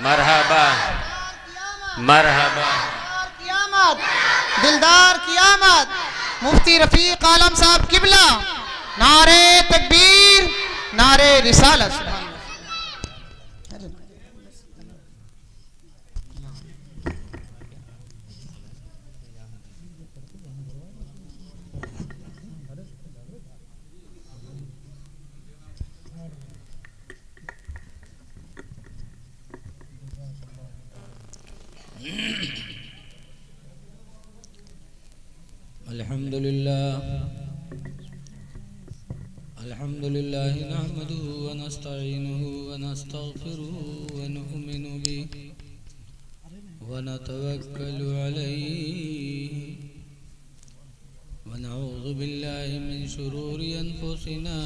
मरहबा मरहबा। क़यामत दिलदार क़यामत मुफ्ती रफ़ीक आलम साहब किबला, नारे तकबीर, नारे रिसालत। अल्हम्दुलिल्लाह नहमदुहु व नस्तईनुहु व नस्तगफिरुहु व नु'मिनु बिहि व नतवक्कलु अलैहि व नऊज़ु बिल्लाहि मिन शुरूरि अनफुसिना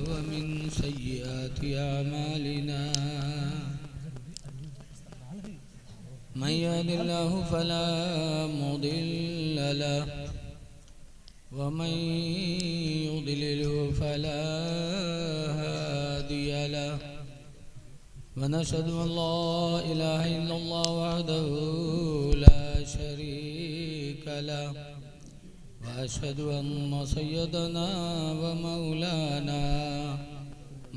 व मिन सय्यिआति अमालिना। मन यहदिल्लाहु फला मुदिल्ल लहु वमन युद्लिल्हु फला हादिय लहु वनशहदु अल्ला इलाहा इल्लल्लाह वहदहु ला शरीक लहु वअशहदु अन्न सय्यदना व मौलाना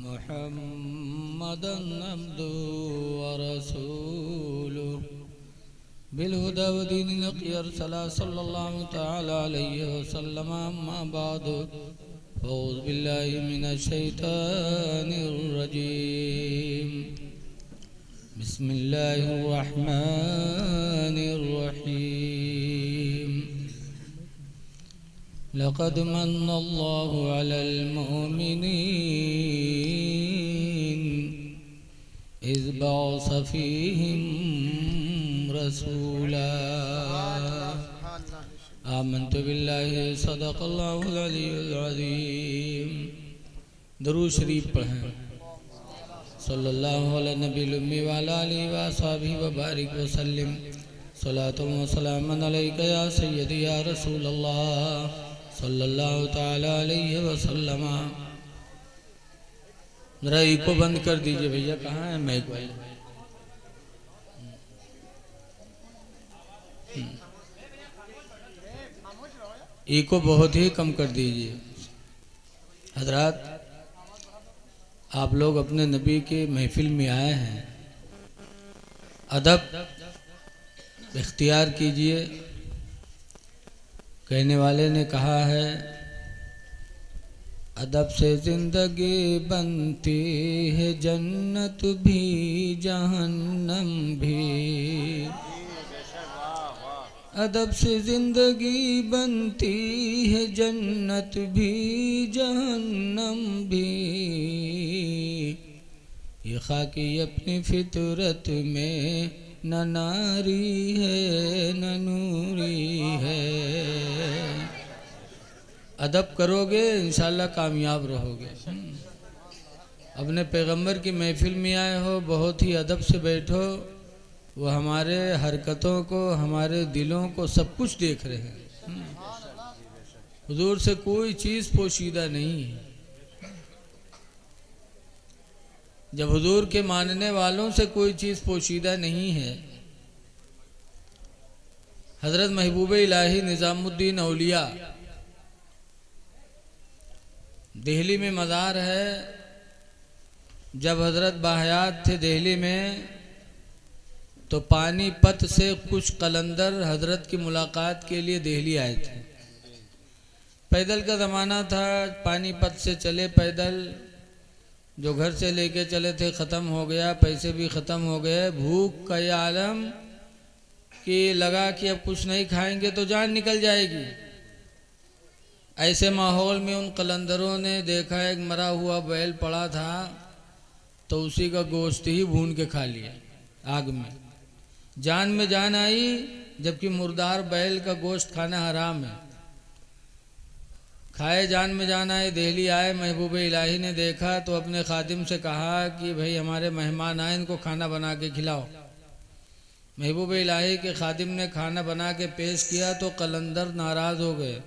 मुहम्मदन अब्दुहु व रसूलुहु बिलहुदा व दीनिल हक़ अरसला सल्लल्लाहु तआला अलैहि वसल्लम। अम्मा बादु फ़अऊज़ु बिल्लाहि मिनश शैतानिर रजीम। बिस्मिल्लाहिर रहमानिर रहीम। लक़द मन्नल्लाहु अलल मुमिनीन इज़ बअस फ़ीहिम रसूला। आमन्तु बिल्लाहि सदक़ल्लाहुल अलीयुल अज़ीम। दरूद शरीफ पढ़ें। सल्लल्लाहु अला नबील उम्मी व अला आलिहि व अस्हाबिहि व बारिक व सल्लिम। सलातु व सलामन अलैका या सय्यदी या रसूलल्लाह सल्लल्लाहु तआला अलैहि व सल्लम। जरा इको बंद कर दीजिए भैया, कहाँ है माइक वाले? इको बहुत ही कम कर दीजिए। हजरात, आप लोग अपने नबी के महफिल में आए हैं, अदब इख्तियार कीजिए। कहने वाले ने कहा है, अदब से जिंदगी बनती है जन्नत भी जहन्नम भी। अदब से जिंदगी बनती है जन्नत भी जहन्नम भी। ये खाकी अपनी फितरत में न नारी है न नूरी है। अदब करोगे इंशाल्लाह कामयाब रहोगे। अपने पैगंबर की महफिल में आए हो, बहुत ही अदब से बैठो। वो हमारे हरकतों को, हमारे दिलों को सब कुछ देख रहे हैं। हुजूर से कोई चीज़ पोशीदा नहीं है। जब हुजूर के मानने वालों से कोई चीज़ पोशीदा नहीं है, हज़रत महबूब इलाही निज़ामुद्दीन औलिया दिल्ली में मज़ार है। जब हज़रत बाहयात थे दिल्ली में, तो पानीपत से कुछ कलंदर हजरत की मुलाकात के लिए दिल्ली आए थे। पैदल का ज़माना था, पानीपत से चले पैदल। जो घर से लेके चले थे ख़त्म हो गया, पैसे भी ख़त्म हो गए, भूख का ये आलम कि लगा कि अब कुछ नहीं खाएंगे तो जान निकल जाएगी। ऐसे माहौल में उन कलंदरों ने देखा एक मरा हुआ बैल पड़ा था, तो उसी का गोश्त ही भून के खा लिया आग में। जान में जान आई, जबकि मुर्दार बैल का गोश्त खाना हराम है। खाए जान में जान आए। दिल्ली आए, महबूब इलाही ने देखा तो अपने खादिम से कहा कि भाई हमारे मेहमान आए, इनको खाना बना के खिलाओ। महबूब इलाही के खादिम ने खाना बना के पेश किया तो कलंदर नाराज़ हो गए।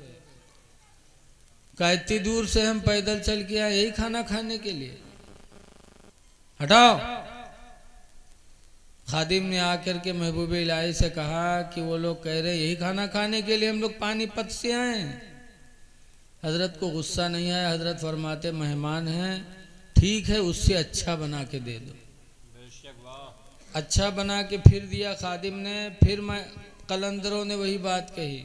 कहा इतनी दूर से हम पैदल चल के आए यही खाना खाने के लिए, हटाओ। खादिम ने आकर के महबूब इलाही से कहा कि वो लोग कह रहे यही खाना खाने के लिए हम लोग पानीपत से आए हैं। हजरत को गुस्सा नहीं आया। हजरत फरमाते मेहमान हैं, ठीक है उससे अच्छा बना के दे दो। अच्छा बना के फिर दिया खादिम ने। फिर कलंदरों ने वही बात कही,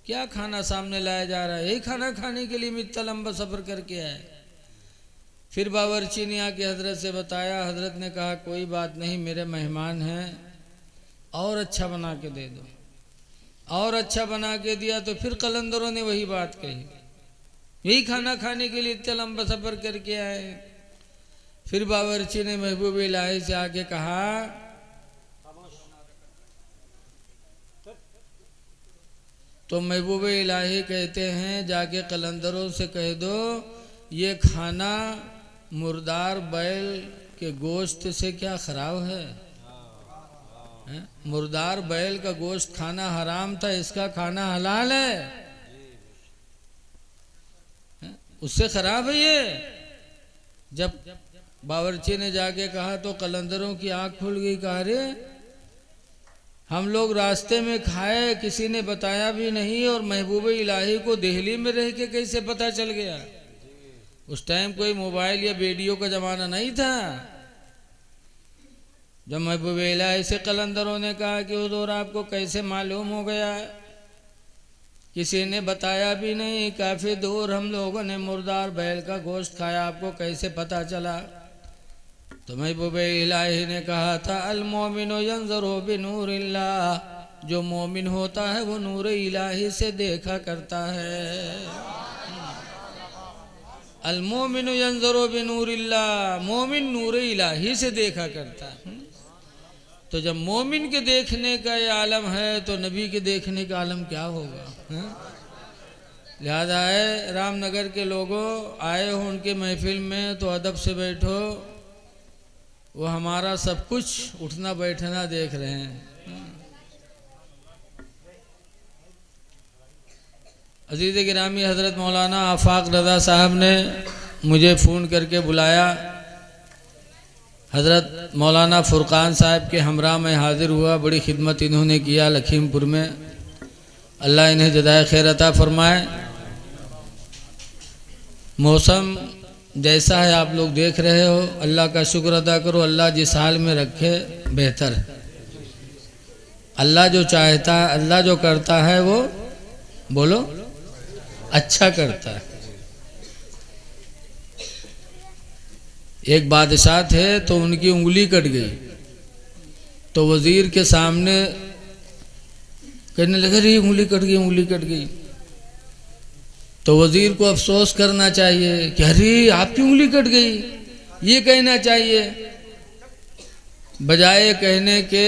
क्या खाना सामने लाया जा रहा है, यही खाना खाने के लिए मैं इतना लंबा सफ़र करके आए। फिर बावर्ची ने आके हजरत से बताया। हजरत ने कहा कोई बात नहीं, मेरे मेहमान हैं, और अच्छा बना के दे दो। और अच्छा बना के दिया तो फिर कलंदरों ने वही बात कही, यही खाना खाने के लिए इतना लंबा सफ़र करके आए। फिर बावर्ची ने महबूब इलाही से आके कहा तो महबूब इलाही कहते हैं जाके कलंदरों से कह दो ये खाना मुर्दार बैल के गोश्त से क्या खराब है? मुर्दार बैल का गोश्त खाना हराम था, इसका खाना हलाल है, उससे खराब है ये। जब बावर्ची ने जाके कहा तो कलंदरों की आंख खुल गई। कहा रे हम लोग रास्ते में खाए, किसी ने बताया भी नहीं, और महबूब इलाही को दिल्ली में रह के कैसे पता चल गया? उस टाइम कोई मोबाइल या वीडियो का जमाना नहीं था। जब महबूब इलाही से कलंदरों ने कहा कि हुजूर आपको कैसे मालूम हो गया? किसी ने बताया भी नहीं, काफी दूर हम लोगों ने मुर्दार बैल का गोश्त खाया, आपको कैसे पता चला? तो महबूब इलाही ने कहा था अल मोमिनो यंज़ुरु बिनूरिल्लाह, जो मोमिन होता है वो नूर इलाही से देखा करता है। अल मोमिनो यंज़ुरु बिनूरिल्लाह, मोमिन नूर इलाही से देखा करता है। तो जब मोमिन के देखने का ये आलम है तो नबी के देखने का आलम क्या होगा? लिहाजा है रामनगर के लोगों आए हो उनके महफिल में तो अदब से बैठो, वो हमारा सब कुछ उठना बैठना देख रहे हैं। अजीज़ गिरामी हज़रत मौलाना आफाक रज़ा साहब ने मुझे फ़ोन करके बुलाया। हज़रत मौलाना फ़ुरक़ान साहब के हमरा में हाज़िर हुआ। बड़ी खिदमत इन्होंने किया लखीमपुर में, अल्लाह इन्हें जज़ाए खैर अता फरमाए। मौसम जैसा है आप लोग देख रहे हो, अल्लाह का शुक्र अदा करो, अल्लाह जिस हाल में रखे बेहतर है। अल्लाह जो चाहता है, अल्लाह जो करता है वो बोलो अच्छा करता है। एक बादशाह थे तो उनकी उंगली कट गई, तो वजीर के सामने कहने लगे रे उंगली कट गई, उंगली कट गई। तो वजीर को अफसोस करना चाहिए कि अरे आपकी उंगली कट गई, ये कहना चाहिए। बजाय कहने के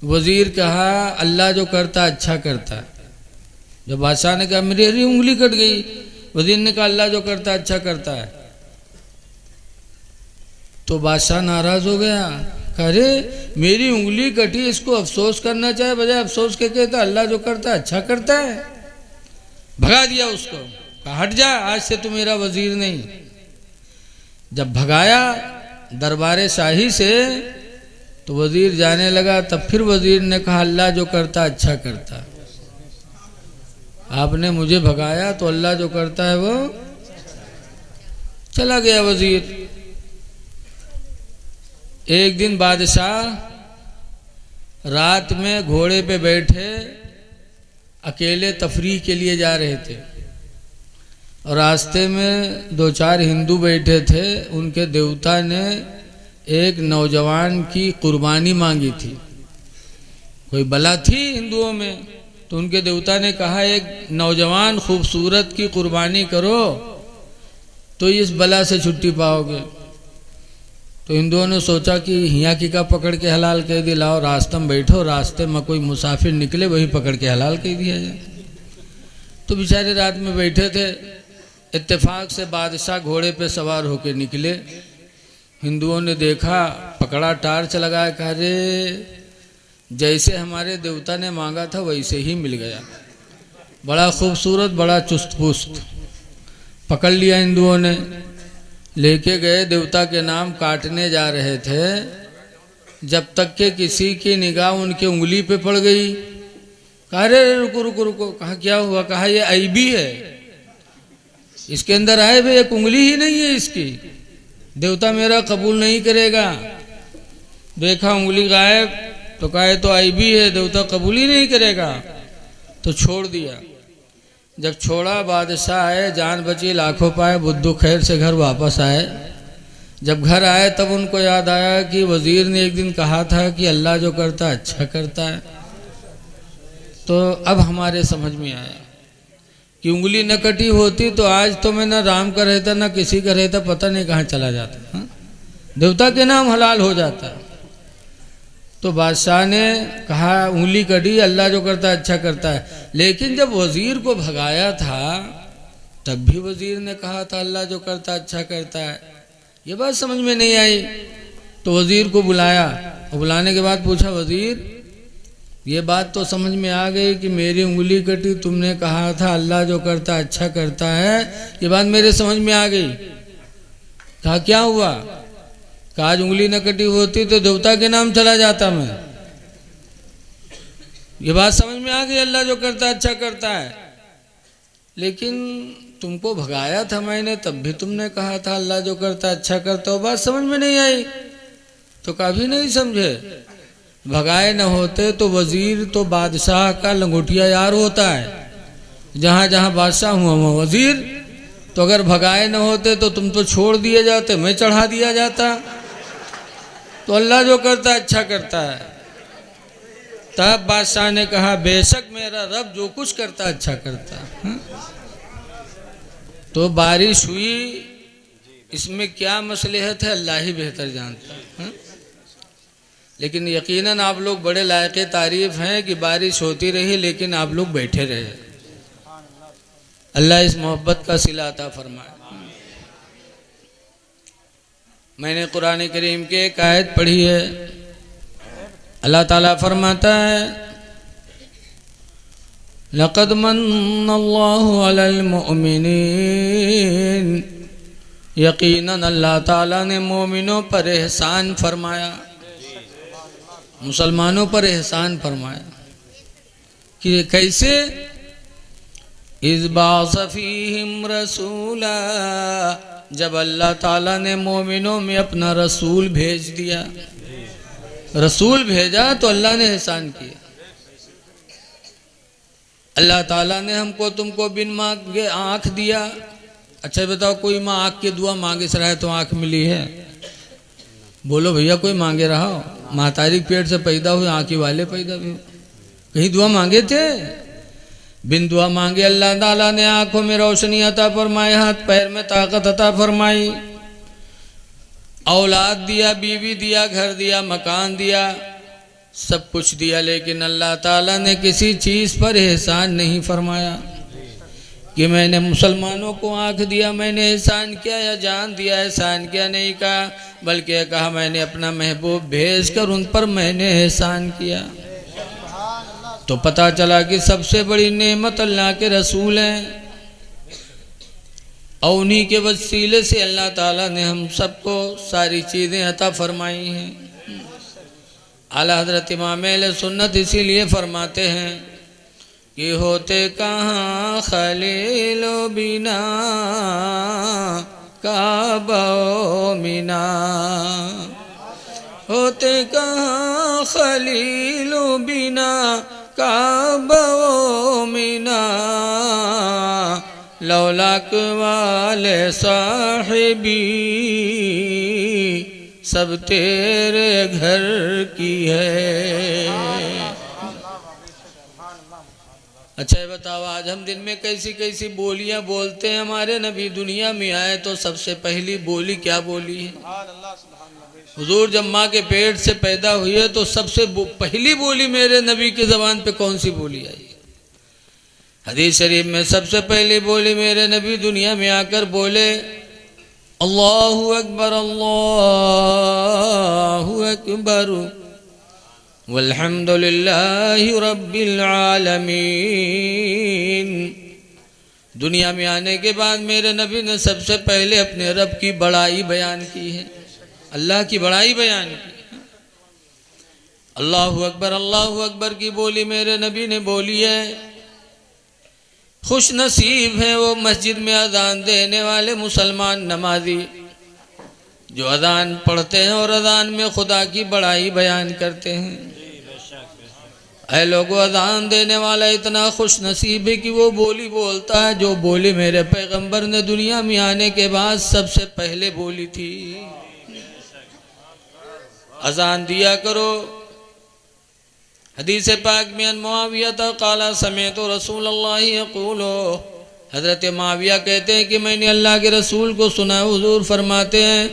वजीर कहा अल्लाह जो करता अच्छा करता। जब बादशाह ने कहा मेरी अरे उंगली कट गई, वजीर ने कहा अल्लाह जो करता अच्छा करता है। तो बादशाह नाराज हो गया, अरे मेरी उंगली कटी, इसको अफसोस करना चाहिए, बजाय अफसोस के कहता अल्लाह जो करता अच्छा करता है। भगा दिया उसको, कहा हट जा, आज से तू मेरा वजीर नहीं। जब भगाया दरबारे शाही से तो वजीर जाने लगा, तब फिर वजीर ने कहा अल्लाह जो करता अच्छा करता। आपने मुझे भगाया तो अल्लाह जो करता है वो चला गया वजीर। एक दिन बादशाह रात में घोड़े पे बैठे अकेले तफरीह के लिए जा रहे थे, और रास्ते में दो चार हिंदू बैठे थे। उनके देवता ने एक नौजवान की कुर्बानी मांगी थी, कोई बला थी हिंदुओं में, तो उनके देवता ने कहा एक नौजवान खूबसूरत की कुर्बानी करो तो इस बला से छुट्टी पाओगे। तो हिंदुओं ने सोचा कि हिया की का पकड़ के हलाल कह दी, लाओ रास्ते में बैठो, रास्ते में कोई मुसाफिर निकले वही पकड़ के हलाल कह दिया जाए। तो बेचारे रात में बैठे थे, इत्तेफाक से बादशाह घोड़े पे सवार होकर निकले। हिंदुओं ने देखा, पकड़ा, टार्च लगाया, कहा रे जैसे हमारे देवता ने मांगा था वैसे ही मिल गया, बड़ा खूबसूरत, बड़ा चुस्त पुस्त। पकड़ लिया हिंदुओं ने, लेके गए देवता के नाम काटने जा रहे थे, जब तक के किसी की निगाह उनके उंगली पे पड़ गई। कहा रे रुको रुको रुको, कहा क्या हुआ? कहा ये ऐबी है, इसके अंदर आए भाई एक उंगली ही नहीं है इसकी, देवता मेरा कबूल नहीं करेगा। देखा उंगली गायब, तो कहा तो ऐबी है, देवता कबूल ही नहीं करेगा, तो छोड़ दिया। जब छोड़ा बादशाह आए, जान बची लाखों पाए, बुद्धू खैर से घर वापस आए। जब घर आए तब उनको याद आया कि वजीर ने एक दिन कहा था कि अल्लाह जो करता अच्छा करता है। तो अब हमारे समझ में आया कि उंगली न कटी होती तो आज तो मैं ना राम का रहता ना किसी का रहता, पता नहीं कहाँ चला जाता। हाँ? देवता के नाम हलाल हो जाता। तो बादशाह ने कहा उंगली कटी, अल्लाह जो करता अच्छा करता है। लेकिन जब वजीर को भगाया था तब भी वजीर ने कहा था अल्लाह जो करता अच्छा करता है। ये बात समझ में नहीं आई। तो वजीर को बुलाया और बुलाने के बाद पूछा, वजीर ये बात तो समझ में आ गई कि मेरी उंगली कटी, तुमने कहा था अल्लाह जो करता अच्छा करता है, ये बात मेरे समझ में आ गई। कहा क्या हुआ? कहा आज उंगली न कटी होती तो देवता के नाम चला जाता मैं। ये बात समझ में आ गई, अल्लाह जो करता अच्छा करता है। लेकिन तुमको भगाया था मैंने, तब भी तुमने कहा था अल्लाह जो करता अच्छा करता, वो बात समझ में नहीं आई। तो कभी नहीं समझे, भगाए न होते तो वजीर तो बादशाह का लंगोटिया यार होता है, जहाँ जहाँ बादशाह हुआ वहाँ वजीर। तो अगर भगाए न होते तो तुम तो छोड़ दिए जाते, मैं चढ़ा दिया जाता। तो अल्लाह जो करता अच्छा करता है। तब बादशाह ने कहा बेशक मेरा रब जो कुछ करता अच्छा करता है। तो बारिश हुई, इसमें क्या मसलहत है अल्लाह ही बेहतर जानता है। लेकिन यकीनन आप लोग बड़े लायक तारीफ हैं कि बारिश होती रही लेकिन आप लोग बैठे रहे। अल्लाह इस मोहब्बत का सिला अता फरमाए। मैंने कुरान करीम के एक आयत पढ़ी है, अल्लाह ताला फरमाता है लक़द मन्नल्लाहु अलल मुअमिनीन, यकीनन अल्लाह ताला ने मोमिनों पर एहसान फरमाया, मुसलमानों पर एहसान फरमाया। कि कैसे? इज़ बाअस फ़ीहिम रसूला, जब अल्लाह ताला ने मोमिनों में अपना रसूल भेज दिया। रसूल भेजा तो अल्लाह ने एहसान किया। अल्लाह ताला ने हमको तुमको बिन मांगे आँख दिया। अच्छा बताओ, कोई माँ आँख की दुआ मांगे से रहा है तो आँख मिली है? बोलो भैया, कोई मांगे रहा हो? महतारी पेट से पैदा हुए, आँखी वाले पैदा हुए, कहीं दुआ मांगे थे? बिन दुआ मांगे अल्लाह ताला ने आंखों में रोशनी अता फरमाई, हाथ पैर में ताकत अता फरमाई, औलाद दिया, बीवी दिया, घर दिया, मकान दिया, सब कुछ दिया। लेकिन अल्लाह ताला ने किसी चीज़ पर एहसान नहीं फरमाया कि मैंने मुसलमानों को आँख दिया, मैंने एहसान किया, या जान दिया एहसान किया, नहीं कहा। बल्कि कहा मैंने अपना महबूब भेज कर उन पर मैंने एहसान किया। तो पता चला कि सबसे बड़ी नेमत अल्लाह के रसूल हैं, और उन्हीं के वसीले से अल्लाह ताला ने हम सबको सारी चीज़ें अता फरमाई हैं। आला हज़रत इमाम अहले सुन्नत इसीलिए फरमाते हैं कि होते कहाँ खलीलो बिना काबो मिना, होते कहाँ खलीलो बिना काबो मिना, लौलाक वाले साहिबी सब तेरे घर की है। अच्छा ये बताओ, आज हम दिन में कैसी कैसी बोलियां बोलते हैं। हमारे नबी दुनिया में आए तो सबसे पहली बोली क्या बोली है? हुजूर जब माँ के पेट से पैदा हुए तो सबसे पहली बोली मेरे नबी की ज़बान पे कौन सी बोली आई? हदीस शरीफ में सबसे पहली बोली मेरे नबी दुनिया में आकर बोले अल्लाहु अकबर अल्लाहु अकबर वल्हम्दुलिल्लाहि रब्बिल आलमीन। दुनिया में आने के बाद मेरे नबी ने सबसे पहले अपने रब की बड़ाई बयान की है, अल्लाह की बड़ाई बयान की। अल्लाहु अकबर की बोली मेरे नबी ने बोली है। खुश नसीब है वो मस्जिद में अजान देने वाले मुसलमान नमाजी जो अजान पढ़ते हैं और अजान में खुदा की बड़ाई बयान करते हैं। ऐ लोगों, अजान देने वाला इतना खुश नसीब है कि वो बोली बोलता है जो बोली मेरे पैगंबर ने दुनिया में आने के बाद सबसे पहले बोली थी। अजान दिया करो। हदीस पाक में मुआविया क़ाला समेतो रसूलुल्लाह यक़ूलो, हज़रत मुआविया कहते हैं कि मैंने अल्लाह के रसूल को सुना। हुजूर फरमाते हैं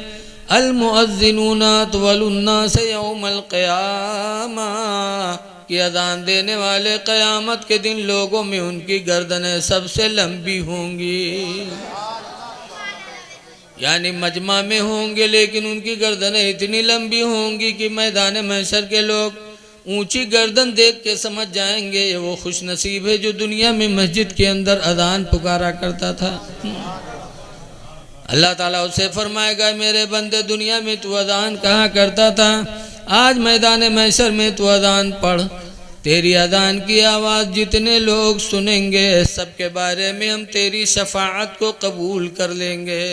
अल मुअज़्ज़िनूना तुवलुन्नास यौमल क़ियामा, कि अज़ान देने वाले क़यामत के दिन लोगों में उनकी गर्दनें सबसे लंबी होंगी। यानी मजमा में होंगे लेकिन उनकी गर्दनें इतनी लंबी होंगी कि मैदान महशर के लोग ऊंची गर्दन देख के समझ जाएंगे ये वो खुश नसीब है जो दुनिया में मस्जिद के अंदर अजान पुकारा करता था। अल्लाह ताला उससे फरमाएगा मेरे बंदे दुनिया में तू अजान कहाँ करता था, आज मैदान महशर में तू अजान पढ़। तेरी अजान की आवाज़ जितने लोग सुनेंगे सबके बारे में हम तेरी शफाअत को कबूल कर लेंगे।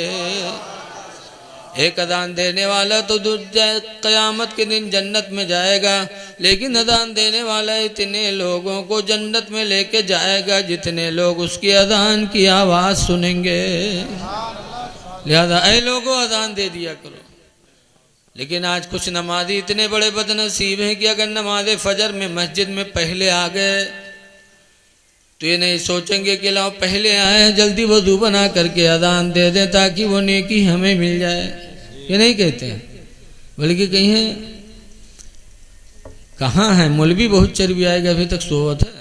एक अजान देने वाला तो क़यामत के दिन जन्नत में जाएगा, लेकिन अजान देने वाला इतने लोगों को जन्नत में लेके जाएगा जितने लोग उसकी अजान की आवाज़ सुनेंगे। लिहाजा ऐ लोगों अजान दे दिया करो। लेकिन आज कुछ नमाजी इतने बड़े बदनसीब हैं कि अगर नमाज फजर में मस्जिद में पहले आ गए तो ये नहीं सोचेंगे कि लाओ पहले आए जल्दी वजू बना करके अजान दे दें ताकि वो नेकी हमें मिल जाए। ये नहीं कहते हैं, बल्कि कहीं कहाँ है मौलवी बहुत चर्बी आएगा, अभी तक सोवत है।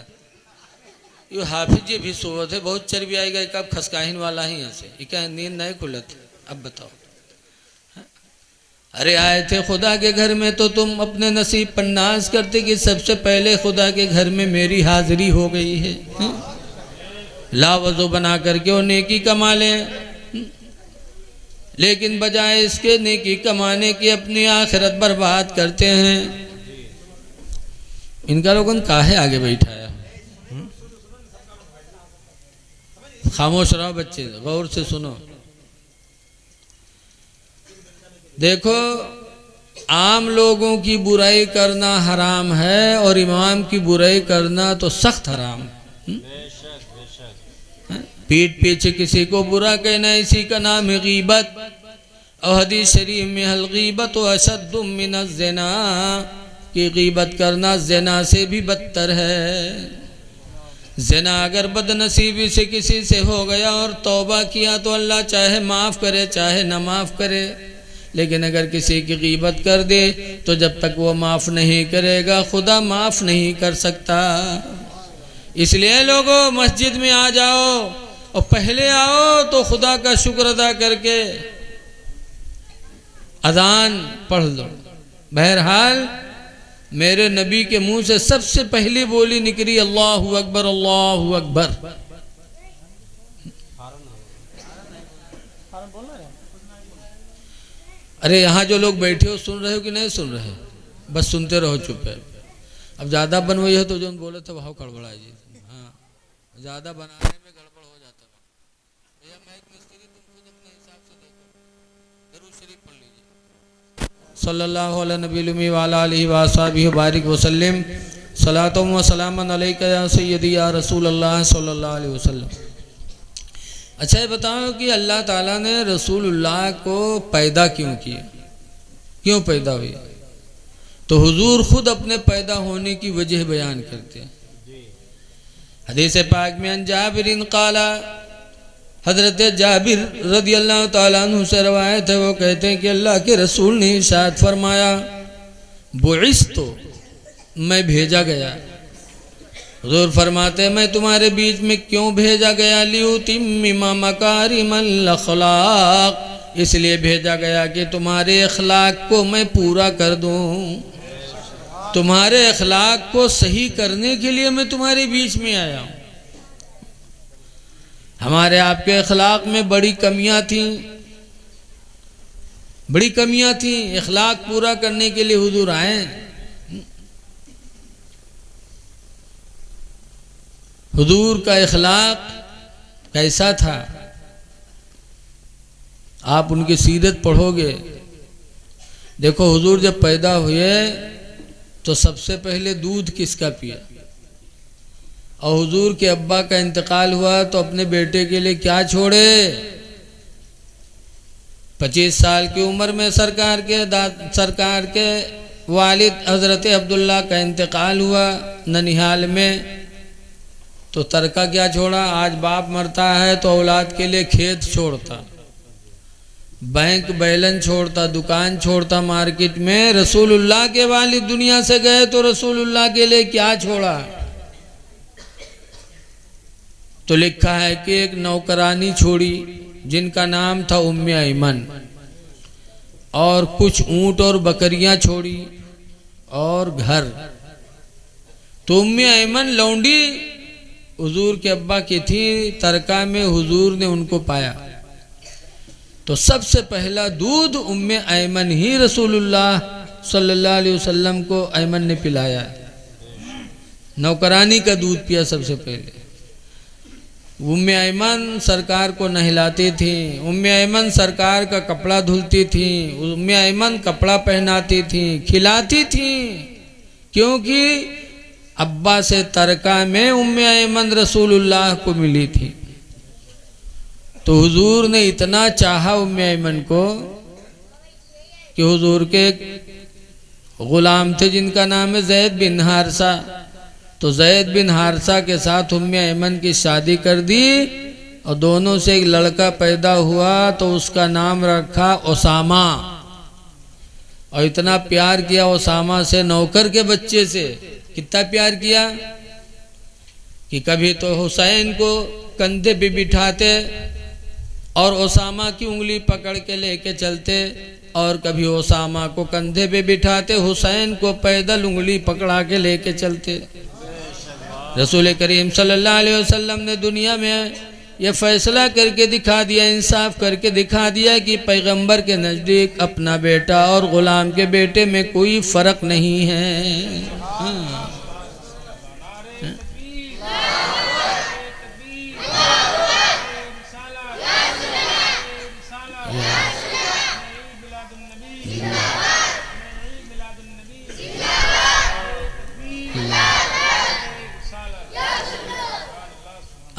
ये हाफिज जी भी सोवत है, बहुत चर्बी आएगा। कब खसकाहीन वाला ही यहाँ से क्या नींद नहीं खुलत। अब बताओ, अरे आए थे खुदा के घर में तो तुम अपने नसीब पर नाज करते कि सबसे पहले खुदा के घर में मेरी हाजिरी हो गई है। ला वज़ू बना करके वो नेकी कमा लें, लेकिन बजाय इसके नेकी कमाने की अपनी आखिरत बर्बाद करते हैं। इनका लोगों ने काहे आगे बैठाया। खामोश रहो बच्चे, गौर से सुनो। देखो, आम लोगों की बुराई करना हराम है और इमाम की बुराई करना तो सख्त हराम। पीठ पीछे किसी को बुरा कहना इसी का नाम है गीबत। और हदीस शरीफ में हल गीबत व अशद्दु मिन ज़िना, कि गीबत करना ज़िना से भी बदतर है। ज़िना अगर बदनसीबी से किसी से हो गया और तौबा किया तो अल्लाह चाहे माफ़ करे चाहे ना माफ़ करे, लेकिन अगर किसी की गीबत कर दे तो जब तक वो माफ़ नहीं करेगा खुदा माफ़ नहीं कर सकता। इसलिए लोगों मस्जिद में आ जाओ और पहले आओ तो खुदा का शुक्र अदा करके अजान पढ़ लो। बहरहाल मेरे नबी के मुंह से सबसे पहली बोली निकली अल्लाहु अकबर अल्लाहु अकबर। अरे यहाँ जो लोग बैठे हो सुन रहे हो कि नहीं सुन रहे हो? बस सुनते रहो, चुप है। अब ज़्यादा बनवाई है तो जो बोले थे वहाँ गड़बड़ा जी। हाँ, ज़्यादा बनाने में गड़बड़ हो जाता है। भैया माइक मिस्त्री तुम खुद अपने हिसाब से देखो, दरूद शरीफ पढ़ लीजिए। सल्लल्लाहु अलैहि नबी व आलिहि व अस्हाबिहि बारिक वसल्लम सलातो व सलामन अलैका या सय्यदी या रसूल अल्लाह सल्लल्लाहु अलैहि वसल्लम। अच्छा ये बताओ कि अल्लाह ताला ने रसूलुल्लाह को पैदा क्यों किया, क्यों पैदा हुई? तो हुजूर खुद अपने पैदा होने की वजह बयान करते हैं। हदीस पाक में अन जाबिरिन क़ाला, हज़रत जाबिर रज़ी अल्लाह ताला अन्हु से रवायत है, वो कहते हैं कि अल्लाह के रसूल ने इरशाद फरमाया बुइस्तु, मैं भेजा गया। हुजूर फरमाते मैं तुम्हारे बीच में क्यों भेजा गया? लियुतिम्मिमा मकारिमल अखलाक, इसलिए भेजा गया कि तुम्हारे अखलाक को मैं पूरा कर दूं। तुम्हारे अखलाक को सही करने के लिए मैं तुम्हारे बीच में आया हूँ। हमारे आपके अखलाक में बड़ी कमियां थी, बड़ी कमियां थी। अखलाक पूरा करने के लिए हुजूर आए। हुजूर का अखलाक कैसा था? आप उनकी सीरत पढ़ोगे, देखो हुजूर जब पैदा हुए तो सबसे पहले दूध किसका पिया, और हुजूर के अब्बा का इंतकाल हुआ तो अपने बेटे के लिए क्या छोड़े? 25 साल की उम्र में सरकार के वालिद हजरत अब्दुल्ला का इंतकाल हुआ ननिहाल में, तो तरका क्या छोड़ा? आज बाप मरता है तो औलाद के लिए खेत छोड़ता, बैंक बैलेंस छोड़ता, दुकान छोड़ता मार्केट में। रसूलुल्लाह के वालिद दुनिया से गए तो रसूलुल्लाह के लिए क्या छोड़ा? तो लिखा है कि एक नौकरानी छोड़ी जिनका नाम था उम्मे ऐमन, और कुछ ऊंट और बकरियां छोड़ी और घर। तो उम्मे ऐमन लौंडी हुजूर के अब्बा की थी, तरका में हुजूर ने उनको पाया। तो सबसे पहला दूध उम्मे ऐमन ही रसूलुल्लाह सल्लल्लाहु अलैहि वसल्लम को ऐमन ने पिलाया। नौकरानी का दूध पिया सबसे पहले। उम्मे ऐमन सरकार को नहलाती थी, उम्मे ऐमन सरकार का कपड़ा धुलती थी, उम्मे ऐमन कपड़ा पहनाती थी, खिलाती थी, क्योंकि अब्बा से तरका में उम्मे ऐमन रसूलुल्लाह को मिली थी। तो हुजूर ने इतना चाहा उम्मे ऐमन को कि हुजूर के गुलाम थे जिनका नाम है ज़ैद बिन हारसा। तो ज़ैद बिन हारसा के साथ उम्मे ऐमन की शादी कर दी और दोनों से एक लड़का पैदा हुआ, तो उसका नाम रखा ओसामा। और इतना प्यार किया ओसामा से, नौकर के बच्चे से कितना प्यार किया कि कभी तो हुसैन को कंधे पे बिठाते और ओसामा की उंगली पकड़ के लेके चलते, और कभी ओसामा को कंधे पे बिठाते, हुसैन को पैदल उंगली पकड़ा के लेके चलते। रसूल करीम सल्लल्लाहु अलैहि वसल्लम ने दुनिया में यह फैसला करके दिखा दिया, इंसाफ करके दिखा दिया कि पैगंबर के नज़दीक अपना बेटा और गुलाम के बेटे में कोई फ़र्क नहीं है। हाँ।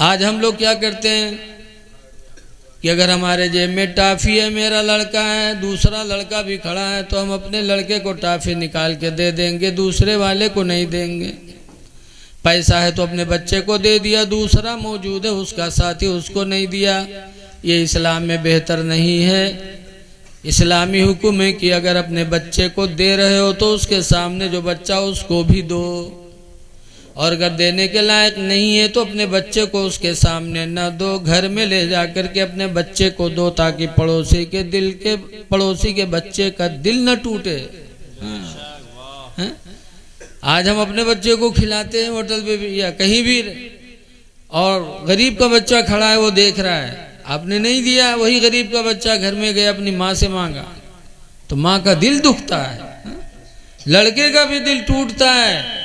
आज हम लोग क्या करते हैं कि अगर हमारे जेब में टाफ़ी है, मेरा लड़का है, दूसरा लड़का भी खड़ा है, तो हम अपने लड़के को टाफ़ी निकाल के दे देंगे, दूसरे वाले को नहीं देंगे। पैसा है तो अपने बच्चे को दे दिया, दूसरा मौजूद है उसका साथी, उसको नहीं दिया। ये इस्लाम में बेहतर नहीं है। इस्लामी हुक्म है कि अगर अपने बच्चे को दे रहे हो तो उसके सामने जो बच्चा उसको भी दो, और अगर देने के लायक नहीं है तो अपने बच्चे को उसके सामने न दो, घर में ले जाकर के अपने बच्चे को दो, ताकि पड़ोसी के बच्चे का दिल न टूटे। हाँ? आज हम अपने बच्चे को खिलाते हैं होटल पे भी या कहीं भी, और गरीब का बच्चा खड़ा है वो देख रहा है, आपने नहीं दिया, वही गरीब का बच्चा घर में गया अपनी माँ से मांगा, तो माँ का दिल दुखता है। हाँ? लड़के का भी दिल टूटता है।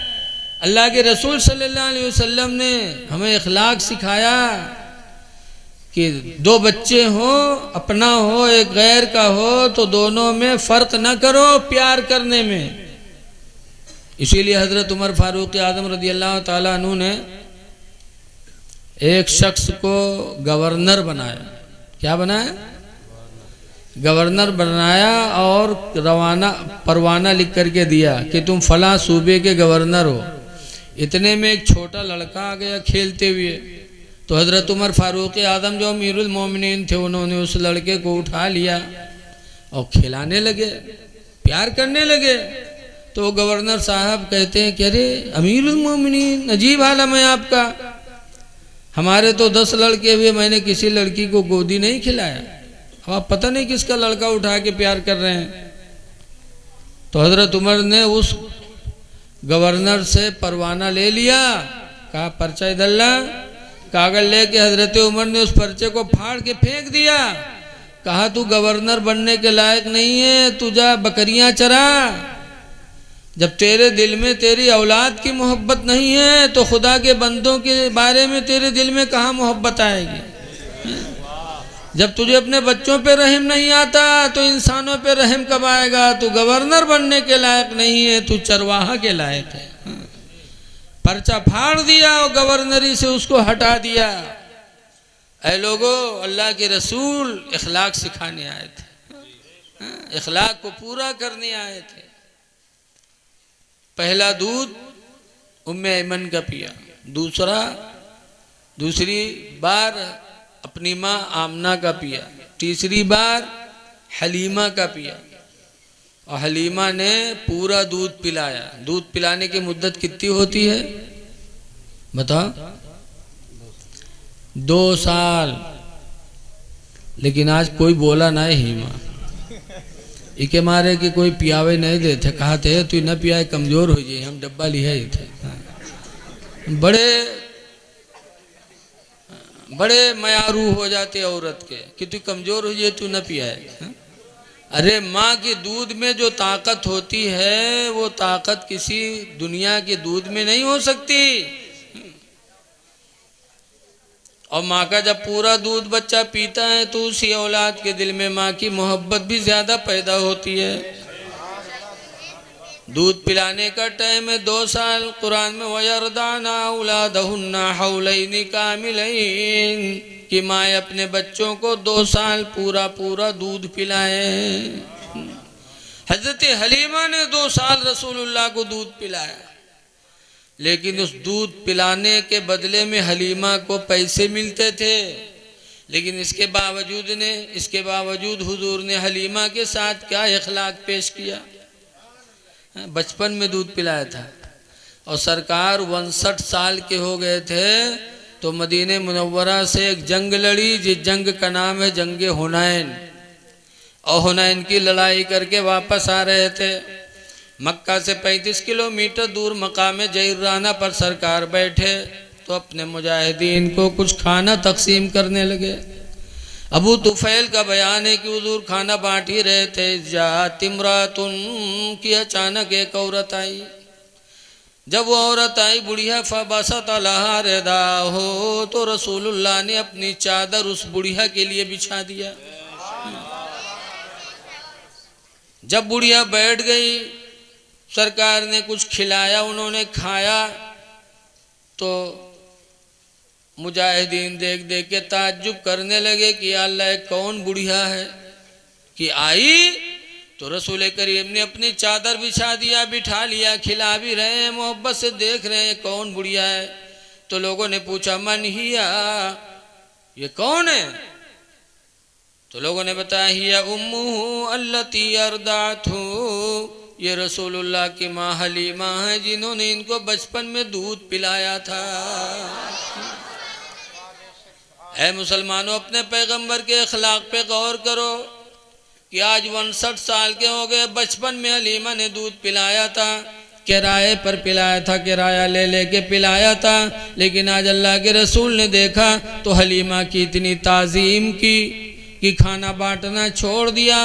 अल्लाह के रसूल सल्लल्लाहु अलैहि वसल्लम ने हमें इखलाक सिखाया कि दो बच्चे हो, अपना हो एक गैर का हो, तो दोनों में फ़र्क न करो प्यार करने में। इसीलिए हज़रत उमर फारूक आज़म रज़ी अल्लाह ताला अन्हु ने एक शख्स को गवर्नर बनाया। क्या बनाया? गवर्नर बनाया, और परवाना लिख करके दिया कि तुम फलां सूबे के गवर्नर हो। इतने में एक छोटा लड़का आ गया खेलते हुए, तो हज़रत उमर फारूक आज़म जो अमीरुल मोमिनीन थे, उन्होंने उस लड़के को उठा लिया और खिलाने लगे, प्यार करने लगे। तो गवर्नर साहब कहते हैं कि अरे अमीरुल मोमिनीन, अजीब आलम है आपका, हमारे तो 10 लड़के हुए, मैंने किसी लड़की को गोदी नहीं खिलाया, अब आप पता नहीं किसका लड़का उठा के प्यार कर रहे हैं। तो हज़रत उमर ने उस गवर्नर से परवाना ले लिया, कहा पर्चा इधर ला, कागज लेके हजरत उमर ने उस पर्चे को फाड़ के फेंक दिया। कहा तू गवर्नर बनने के लायक नहीं है, तू जा बकरियां चरा। जब तेरे दिल में तेरी औलाद की मोहब्बत नहीं है तो खुदा के बंदों के बारे में तेरे दिल में कहाँ मोहब्बत आएगी। जब तुझे अपने बच्चों पे रहम नहीं आता तो इंसानों पे रहम कब आएगा। तू गवर्नर बनने के लायक नहीं है, तू चरवाहा के लायक है। पर्चा फाड़ दिया और गवर्नरी से उसको हटा दिया। ऐ लोगो, अल्लाह के रसूल इखलाक सिखाने आए थे, इखलाक को पूरा करने आए थे। पहला दूध उम्मे ऐमन का पिया, दूसरी बार अपनी माँ आमना का पिया, तीसरी बार हलीमा का पिया और हलीमा ने पूरा दूध पिलाया। दूध पिलाने की मुद्दत कितनी होती है बताओ? 2 साल। लेकिन आज कोई बोला ना हीमा, इके मारे कि कोई पियावे नहीं देते। कहा थे तू न पियाए कमजोर हो जाए, हम डब्बा लिया ही थे। बड़े मयारू हो जाते औरत के कि तू कमजोर हो जाए, तू न पियाए। अरे माँ के दूध में जो ताकत होती है वो ताकत किसी दुनिया के दूध में नहीं हो सकती। और माँ का जब पूरा दूध बच्चा पीता है तो उसी औलाद के दिल में माँ की मोहब्बत भी ज्यादा पैदा होती है। दूध पिलाने का टाइम है 2 साल। कुरान में वयरदाना औलादहुन्ना हौलैनि कामिलैन कि माँ अपने बच्चों को 2 साल पूरा दूध पिलाए। हजरत हलीमा ने 2 साल रसूलुल्लाह को दूध पिलाया, लेकिन उस दूध पिलाने के बदले में हलीमा को पैसे मिलते थे। लेकिन इसके बावजूद हुजूर ने हलीमा के साथ क्या इखलाक पेश किया। बचपन में दूध पिलाया था और सरकार 59 साल के हो गए थे तो मदीने मुनव्वरा से एक जंग लड़ी, जिस जंग का नाम है जंगे हुनैन। और हुनैन की लड़ाई करके वापस आ रहे थे। मक्का से 35 किलोमीटर दूर मकाम जैराना पर सरकार बैठे तो अपने मुजाहिदीन को कुछ खाना तकसीम करने लगे। अबू तुफैल का बयान है कि हुजूर खाना बांट ही रहे थे, जात इमरातुन की अचानक एक औरत आई। जब वो औरत आई बुढ़िया फबसत अलहा रिदा हो तो रसूलुल्लाह ने अपनी चादर उस बुढ़िया के लिए बिछा दिया। जब बुढ़िया बैठ गई, सरकार ने कुछ खिलाया, उन्होंने खाया तो मुजाहिदीन देख देख के ताज्जुब करने लगे कि अल्लाह कौन बुढ़िया है कि आई। तो रसूल करीम ने अपनी चादर बिछा दिया, बिठा लिया, खिला भी रहे हैं, मोहब्बत से देख रहे हैं कौन बुढ़िया है। तो लोगों ने पूछा मन हिया, ये कौन है? तो लोगों ने बताया हिया उम्मुहु अल्लती अर्दातहु, ये रसूलुल्लाह की माँ हलीमा है जिन्होंने इनको बचपन में दूध पिलाया था। ऐ मुसलमानों, अपने पैगंबर के अखलाक पे गौर करो कि आज 59 साल के हो गए, बचपन में हलीमा ने दूध पिलाया था, किराए पर पिलाया था, किराया ले लेके पिलाया था। लेकिन आज अल्लाह के रसूल ने देखा तो हलीमा की इतनी ताज़ीम की कि खाना बांटना छोड़ दिया,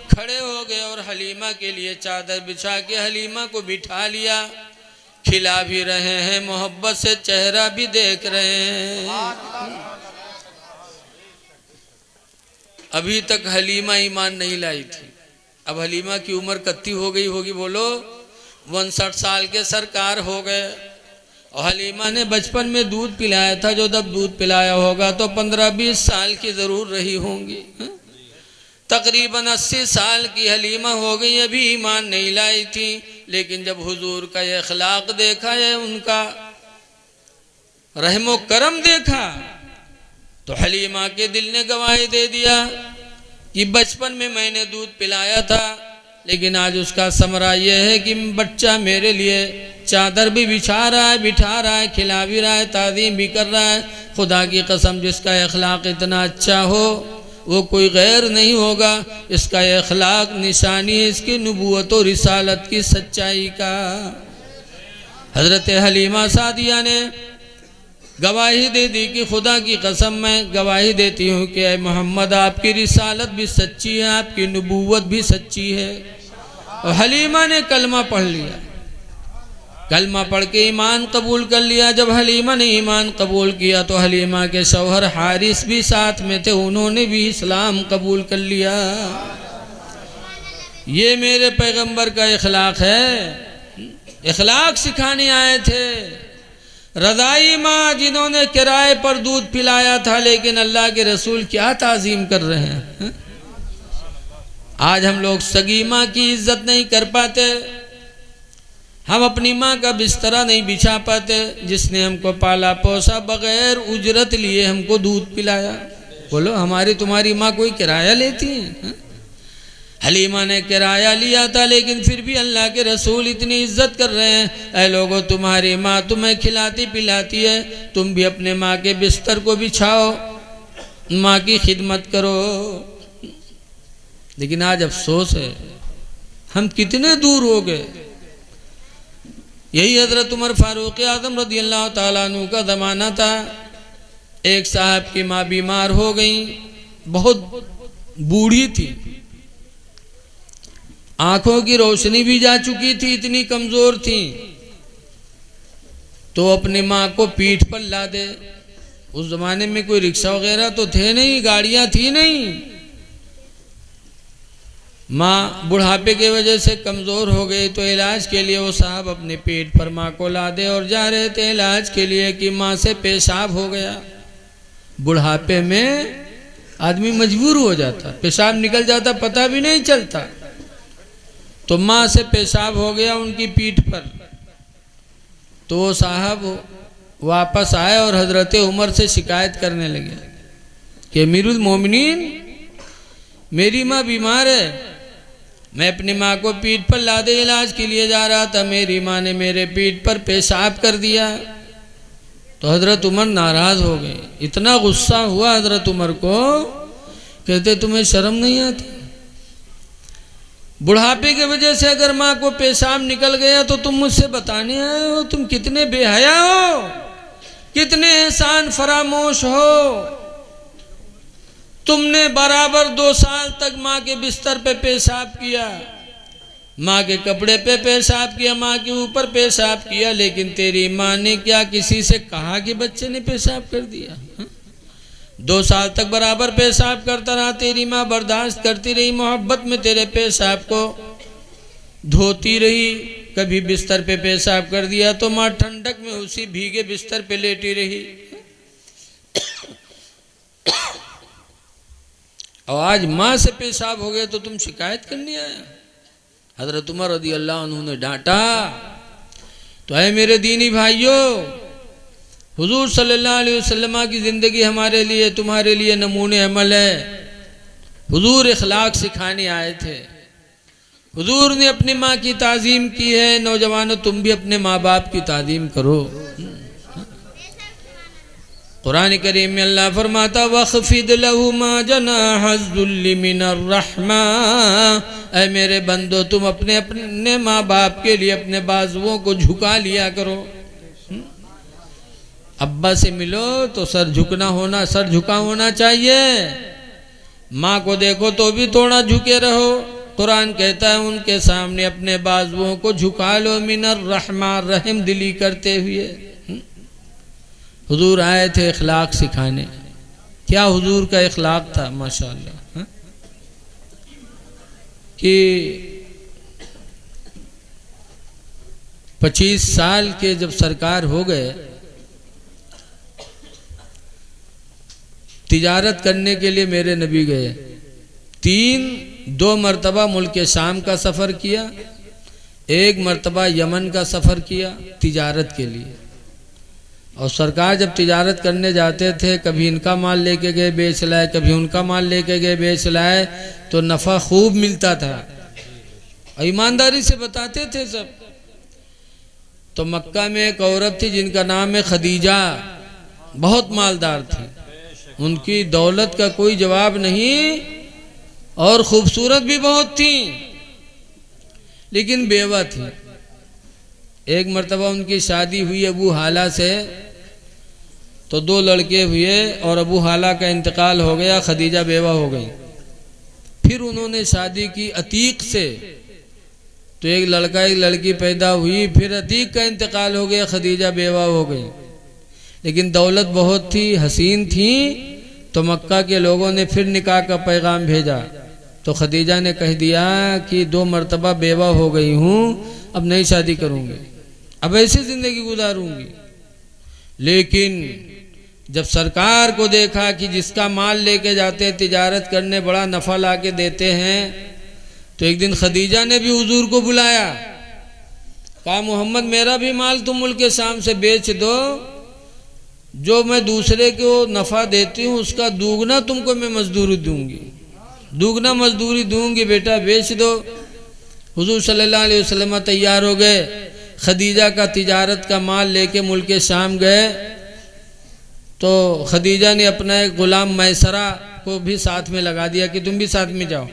खड़े हो गए और हलीमा के लिए चादर बिछा के हलीमा को बिठा लिया, खिला भी रहे हैं, मोहब्बत से चेहरा भी देख रहे हैं। अभी तक हलीमा ईमान नहीं लाई थी। अब हलीमा की उम्र कितनी हो गई होगी बोलो? 59 साल के सरकार हो गए। और हलीमा ने बचपन में दूध पिलाया था, जो जब दूध पिलाया होगा तो 15-20 साल की ज़रूर रही होंगी। तकरीबन 80 साल की हलीमा हो गई, अभी ईमान नहीं लाई थी। लेकिन जब हुजूर का ये अखलाक देखा है, उनका रहमो करम देखा, तो हलीमा के दिल ने गवाही दे दिया कि बचपन में मैंने दूध पिलाया था, लेकिन आज उसका समरा यह है कि बच्चा मेरे लिए चादर भी बिछा रहा है, बिठा रहा है, खिला भी रहा है, ताज़ीम भी कर रहा है। खुदा की कसम, जिसका अखलाक इतना अच्छा हो वो कोई गैर नहीं होगा। इसका अखलाक निशानी है इसकी नबूवत और रिसालत की सच्चाई का। हज़रत हलीमा सादिया ने गवाही दे दी कि खुदा की कसम मैं गवाही देती हूँ कि ऐ मोहम्मद आपकी रिसालत भी सच्ची है, आपकी नबूवत भी सच्ची है। और हलीमा ने कलमा पढ़ लिया, कलमा पढ़ के ईमान कबूल कर लिया। जब हलीमा ने ईमान कबूल किया तो हलीमा के शौहर हारिस भी साथ में थे, उन्होंने भी इस्लाम कबूल कर लिया। ये मेरे पैगंबर का इखलाक है, इखलाक सिखाने आए थे। रज़ाई माँ जिन्होंने किराए पर दूध पिलाया था, लेकिन अल्लाह के रसूल क्या ताज़ीम कर रहे हैं। आज हम लोग सगी माँ की इज्जत नहीं कर पाते, हम अपनी माँ का बिस्तरा नहीं बिछा पाते, जिसने हमको पाला पोसा बगैर उजरत लिए हमको दूध पिलाया। बोलो हमारी तुम्हारी माँ कोई किराया लेती है? हलीमा ने किराया लिया था, लेकिन फिर भी अल्लाह के रसूल इतनी इज्जत कर रहे हैं। ऐ लोगों, तुम्हारी माँ तुम्हें खिलाती पिलाती है, तुम भी अपने माँ के बिस्तर को बिछाओ, माँ की खिदमत करो। लेकिन आज अफसोस है हम कितने दूर हो गए। यही हजरत उमर फारूक आज़म रज़ी अल्लाह ताला अन्हु का ज़माना था। एक साहब की माँ बीमार हो गई, बहुत बूढ़ी थी, आंखों की रोशनी भी जा चुकी थी, इतनी कमजोर थी। तो अपनी माँ को पीठ पर ला दे। उस जमाने में कोई रिक्शा वगैरह तो थे नहीं, गाड़ियां थी नहीं। माँ बुढ़ापे की वजह से कमज़ोर हो गई, तो इलाज के लिए वो साहब अपने पेट पर माँ को ला दे और जा रहे थे इलाज के लिए कि माँ से पेशाब हो गया। बुढ़ापे में आदमी मजबूर हो जाता, पेशाब निकल जाता, पता भी नहीं चलता। तो माँ से पेशाब हो गया उनकी पीठ पर। तो वो साहब वापस आए और हजरत उमर से शिकायत करने लगे कि अमीरुल मोमिनीन, मेरी माँ बीमार है, मैं अपनी माँ को पीठ पर लादे इलाज के लिए जा रहा था, मेरी माँ ने मेरे पीठ पर पेशाब कर दिया। तो हजरत उमर नाराज हो गए, इतना गुस्सा हुआ हजरत उमर को, कहते तुम्हें शर्म नहीं आती? बुढ़ापे की वजह से अगर माँ को पेशाब निकल गया तो तुम मुझसे बताने आए हो? तुम कितने बेहया हो, कितने एहसान फरामोश हो। तुमने बराबर 2 साल तक माँ के बिस्तर पे पेशाब किया, माँ के कपड़े पे पेशाब किया, माँ के ऊपर पेशाब किया, लेकिन तेरी माँ ने क्या किसी से कहा कि बच्चे ने पेशाब कर दिया? 2 साल तक बराबर पेशाब करता रहा, तेरी माँ बर्दाश्त करती रही, मोहब्बत में तेरे पेशाब को धोती रही। कभी बिस्तर पे पेशाब कर दिया तो माँ ठंडक में उसी भीगे बिस्तर पे लेटी रही। और आज माँ से पेशाब हो गया तो तुम शिकायत करने आया? हजरत उमर रज़ी अल्लाह अन्हु ने डांटा। तो है मेरे दीनी भाइयों, हुजूर सल्लल्लाहु अलैहि वसल्लम की ज़िंदगी हमारे लिए तुम्हारे लिए नमूने अमल है। हुजूर इखलाक सिखाने आए थे, हुजूर ने अपनी माँ की ताज़ीम की है। नौजवानों, तुम भी अपने माँ बाप की ताज़ीम करो। कुरान करीम में अल्लाह फरमाता वख़्फ़िद लहुमा जनाहज़्ज़ुल्लि मिनर रहमा, ऐ मेरे बंदो तुम अपने अपने माँ बाप के लिए अपने बाजुओं को झुका लिया करो। अब्बा से मिलो तो सर झुका होना चाहिए। माँ को देखो तो भी थोड़ा झुके रहो। कुरान कहता है उनके सामने अपने बाजुओं को झुका लो, मिनर रहमा, रहम दिली करते हुए। हुजूर आए थे इखलाक सिखाने। क्या हुजूर का इखलाक था माशाअल्लाह, कि 25 साल के जब सरकार हो गए, तिजारत करने के लिए मेरे नबी गए। 2 मरतबा मुल्क शाम का सफ़र किया, 1 मरतबा यमन का सफ़र किया तिजारत के लिए। और सरकार जब तिजारत करने जाते थे, कभी इनका माल लेके गए बेच लाए, कभी उनका माल लेके गए बेच लाए, तो नफ़ा खूब मिलता था और ईमानदारी से बताते थे सब। तो मक्का में एक औरत थी जिनका नाम है खदीजा, बहुत मालदार थी, उनकी दौलत का कोई जवाब नहीं और खूबसूरत भी बहुत थी, लेकिन बेवा थी। एक मरतबा उनकी शादी हुई अबू हाला से, तो 2 लड़के हुए और अबू हाला का इंतकाल हो गया, खदीजा बेवा हो गई। फिर उन्होंने शादी की अतीक से, तो एक लड़का एक लड़की पैदा हुई, फिर अतीक का इंतकाल हो गया, खदीजा बेवा हो गई। लेकिन दौलत बहुत थी, हसीन थी, तो मक्का के लोगों ने फिर निकाह का पैगाम भेजा। तो खदीजा ने कह दिया कि 2 मरतबा बेवा हो गई हूँ, अब नई शादी करूँगी, अब ऐसी ज़िंदगी गुजारूँगी। लेकिन जब सरकार को देखा कि जिसका माल लेके जाते तिजारत करने बड़ा नफ़ा ला के देते हैं, तो एक दिन खदीजा ने भी हुजूर को बुलाया, कहा मोहम्मद मेरा भी माल तुम मुल्क शाम से बेच दो, जो मैं दूसरे को नफ़ा देती हूँ उसका दुगना तुमको मैं मजदूरी दूंगी, दुगना मजदूरी दूंगी, बेटा बेच दो। हुजूर सल्लल्लाहु अलैहि वसल्लम तैयार हो गए, खदीजा का तिजारत का माल लेके मुल्क शाम गए। तो खदीजा ने अपना एक ग़ुलाम मैसरा को भी साथ में लगा दिया कि तुम भी साथ में जाओ।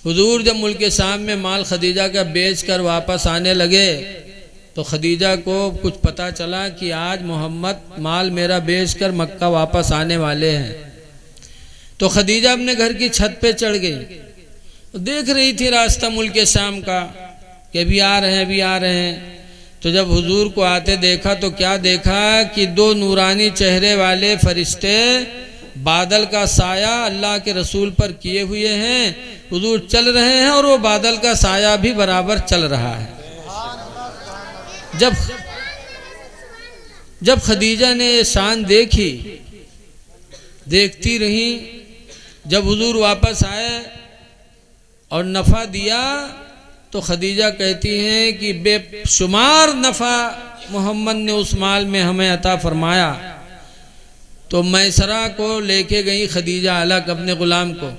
हुजूर जब मुल्क शाम में माल खदीजा का बेच कर वापस आने लगे, तो खदीजा को कुछ पता चला कि आज मोहम्मद माल मेरा बेचकर मक्का वापस आने वाले हैं। तो खदीजा अपने घर की छत पे चढ़ गई, तो देख रही थी रास्ता मुल्क शाम का कि अभी आ रहे हैं, अभी आ रहे हैं। तो जब हुजूर को आते देखा तो क्या देखा कि 2 नूरानी चेहरे वाले फरिश्ते बादल का साया अल्लाह के रसूल पर किए हुए हैं, हुजूर चल रहे हैं और वो बादल का साया भी बराबर चल रहा है। जब खदीजा ने ये शान देखी, देखती रही, जब हुजूर वापस आए और नफ़ा दिया, तो खदीजा कहती हैं कि बेशुमार नफ़ा मोहम्मद ने उस माल में हमें अता फरमाया। तो मैसरा को लेके गई खदीजा अलग अपने ग़ुलाम को,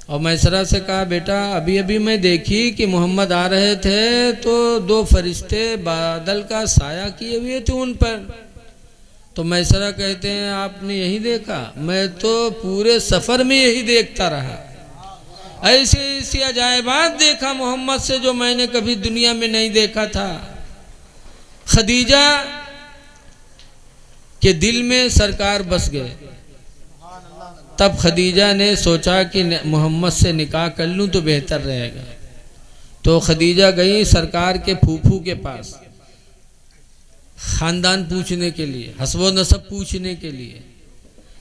और मैसरा से कहा बेटा अभी अभी मैं देखी कि मोहम्मद आ रहे थे तो 2 फरिश्ते बादल का साया किए हुए थे उन पर। तो मैसरा कहते हैं आपने यही देखा? मैं तो पूरे सफ़र में यही देखता रहा, ऐसे ऐसी अजायबात देखा मोहम्मद से जो मैंने कभी दुनिया में नहीं देखा था। खदीजा के दिल में सरकार बस गए। तब खदीजा ने सोचा कि मोहम्मद से निकाह कर लूँ तो बेहतर रहेगा। तो खदीजा गई सरकार के फूफू के पास ख़ानदान पूछने के लिए, हस्ब नसब पूछने के लिए।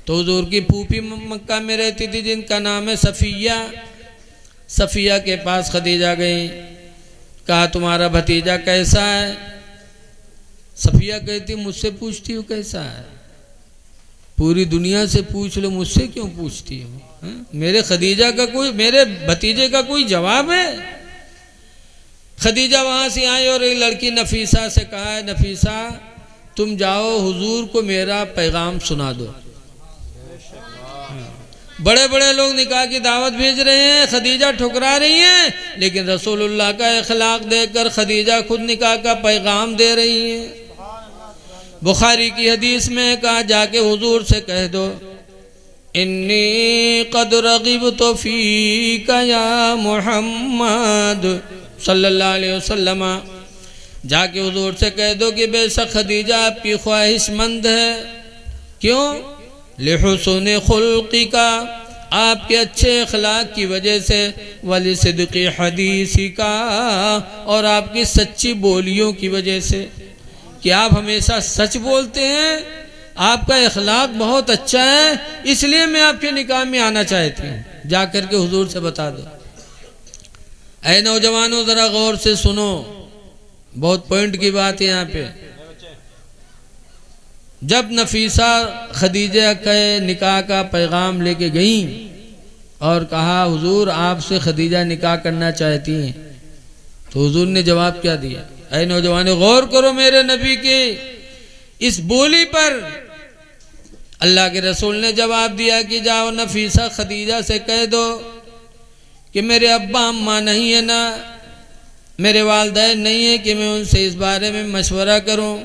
तो हुजूर की फूफी मक्का में रहती थी जिनका नाम है सफ़िया। सफ़िया के पास खदीजा गई, कहा तुम्हारा भतीजा कैसा है? सफ़िया कहती मुझसे पूछती हो कैसा है? पूरी दुनिया से पूछ लो, मुझसे क्यों पूछती हो? मेरे खदीजा का कोई, मेरे भतीजे का कोई जवाब है? खदीजा वहाँ से आई और एक लड़की नफीसा से कहा है नफीसा तुम जाओ हुजूर को मेरा पैगाम सुना दो। बड़े बड़े लोग निकाह की दावत भेज रहे हैं, खदीजा ठुकरा रही हैं, लेकिन रसूलुल्लाह का अखलाक देखकर खदीजा खुद निकाह का पैगाम दे रही हैं। बुखारी की हदीस में कहा जाके हुजूर से कह दो इन्नी क़द रग़िबतु फ़ीका या मुहम्मद सल्लल्लाहु अलैहि वसल्लम। जाके हुजूर से कह दो कि बेशक खदीजा आपकी ख्वाहिशमंद है। क्यों? लिहुस्नि खुल्क़िका, आपके अच्छे अखलाक की वजह से, वलिसिद्क़ि हदीसिका, और आपकी सच्ची बोलियों की वजह से कि आप हमेशा सच बोलते हैं, आपका अखलाक बहुत अच्छा है, इसलिए मैं आपके निकाह में आना चाहती हूँ। जा कर के हुजूर से बता दो। ऐ नौजवानों ज़रा गौर से सुनो, बहुत पॉइंट की बात है यहाँ पे। जब नफीसा खदीजा के निकाह का पैगाम लेके गई और कहा हुजूर आपसे खदीजा निकाह करना चाहती हैं, तो हुजूर ने जवाब क्या दिया? ऐ नौजवानों गौर करो मेरे नबी के इस बोली पर। अल्लाह के रसूल ने जवाब दिया कि जाओ नफीसा खदीजा से कह दो कि मेरे अब्बा अम्मा नहीं है ना मेरे वालिदैन नहीं है कि मैं उनसे इस बारे में मशवरा करूं,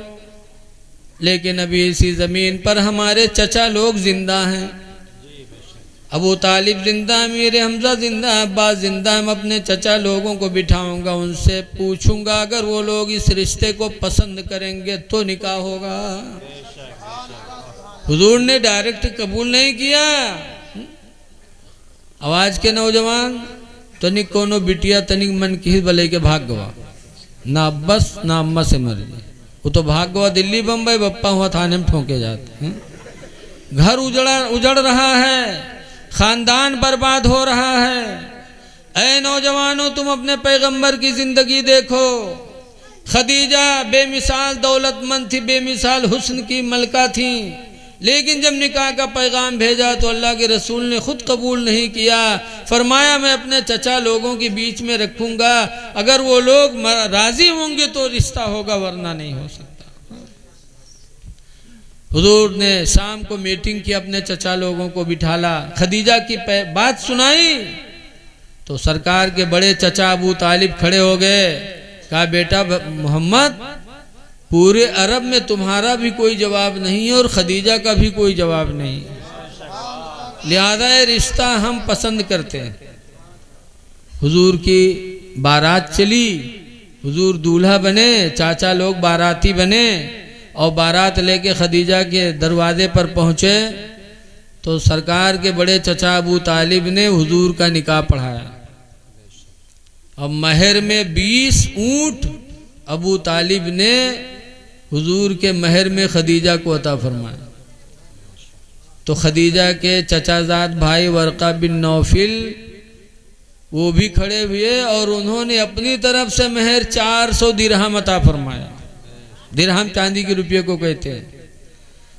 लेकिन अभी इसी ज़मीन पर हमारे चचा लोग जिंदा हैं। अबू तालिब जिंदा है, मेरे हमजा जिंदा है, अब्बास जिंदा है। मैं अपने चचा लोगों को बिठाऊंगा, उनसे पूछूंगा, अगर वो लोग इस रिश्ते को पसंद करेंगे तो निकाह होगा। हुजूर ने डायरेक्ट कबूल नहीं किया। आवाज के नौजवान तनिक कोनो बिटिया तनिक मन की भले के भाग गवा, ना अब्बस ना अम्मा से मर गए, वो तो भाग गवा दिल्ली बम्बई, बप्पा हुआ थाने में ठोके जाते हैं। घर उजड़ रहा है, खानदान बर्बाद हो रहा है। ऐ नौजवानों, तुम अपने पैगंबर की जिंदगी देखो। खदीजा बेमिसाल दौलतमंद थी, बेमिसाल हुस्न की मलका थी, लेकिन जब निकाह का पैगाम भेजा तो अल्लाह के रसूल ने खुद कबूल नहीं किया। फरमाया मैं अपने चचा लोगों के बीच में रखूंगा, अगर वो लोग राजी होंगे तो रिश्ता होगा, वरना नहीं हो सकता। हुजूर ने शाम को मीटिंग की, अपने चचा लोगों को बिठाला, खदीजा की बात सुनाई तो सरकार के बड़े चचा अबू तालिब खड़े हो गए। कहा बेटा मोहम्मद, पूरे अरब में तुम्हारा भी कोई जवाब नहीं और खदीजा का भी कोई जवाब नहीं, लिहाजा ये रिश्ता हम पसंद करते हैं। हुजूर की बारात चली, हुजूर दूल्हा बने, चाचा लोग बाराती बने और बारात लेके खदीजा के दरवाजे पर पहुंचे तो सरकार के बड़े चचा अबू तालिब ने हुजूर का निकाह पढ़ाया। अब महर में 20 ऊंट अबू तालिब ने हुजूर के महर में खदीजा को अता फरमाया। तो खदीजा के चचाजाद भाई वर्का बिन नौफिल वो भी खड़े हुए और उन्होंने अपनी तरफ से महर 400 दिरहम अता फरमाया। दिरहम चांदी के रुपये को कहते हैं।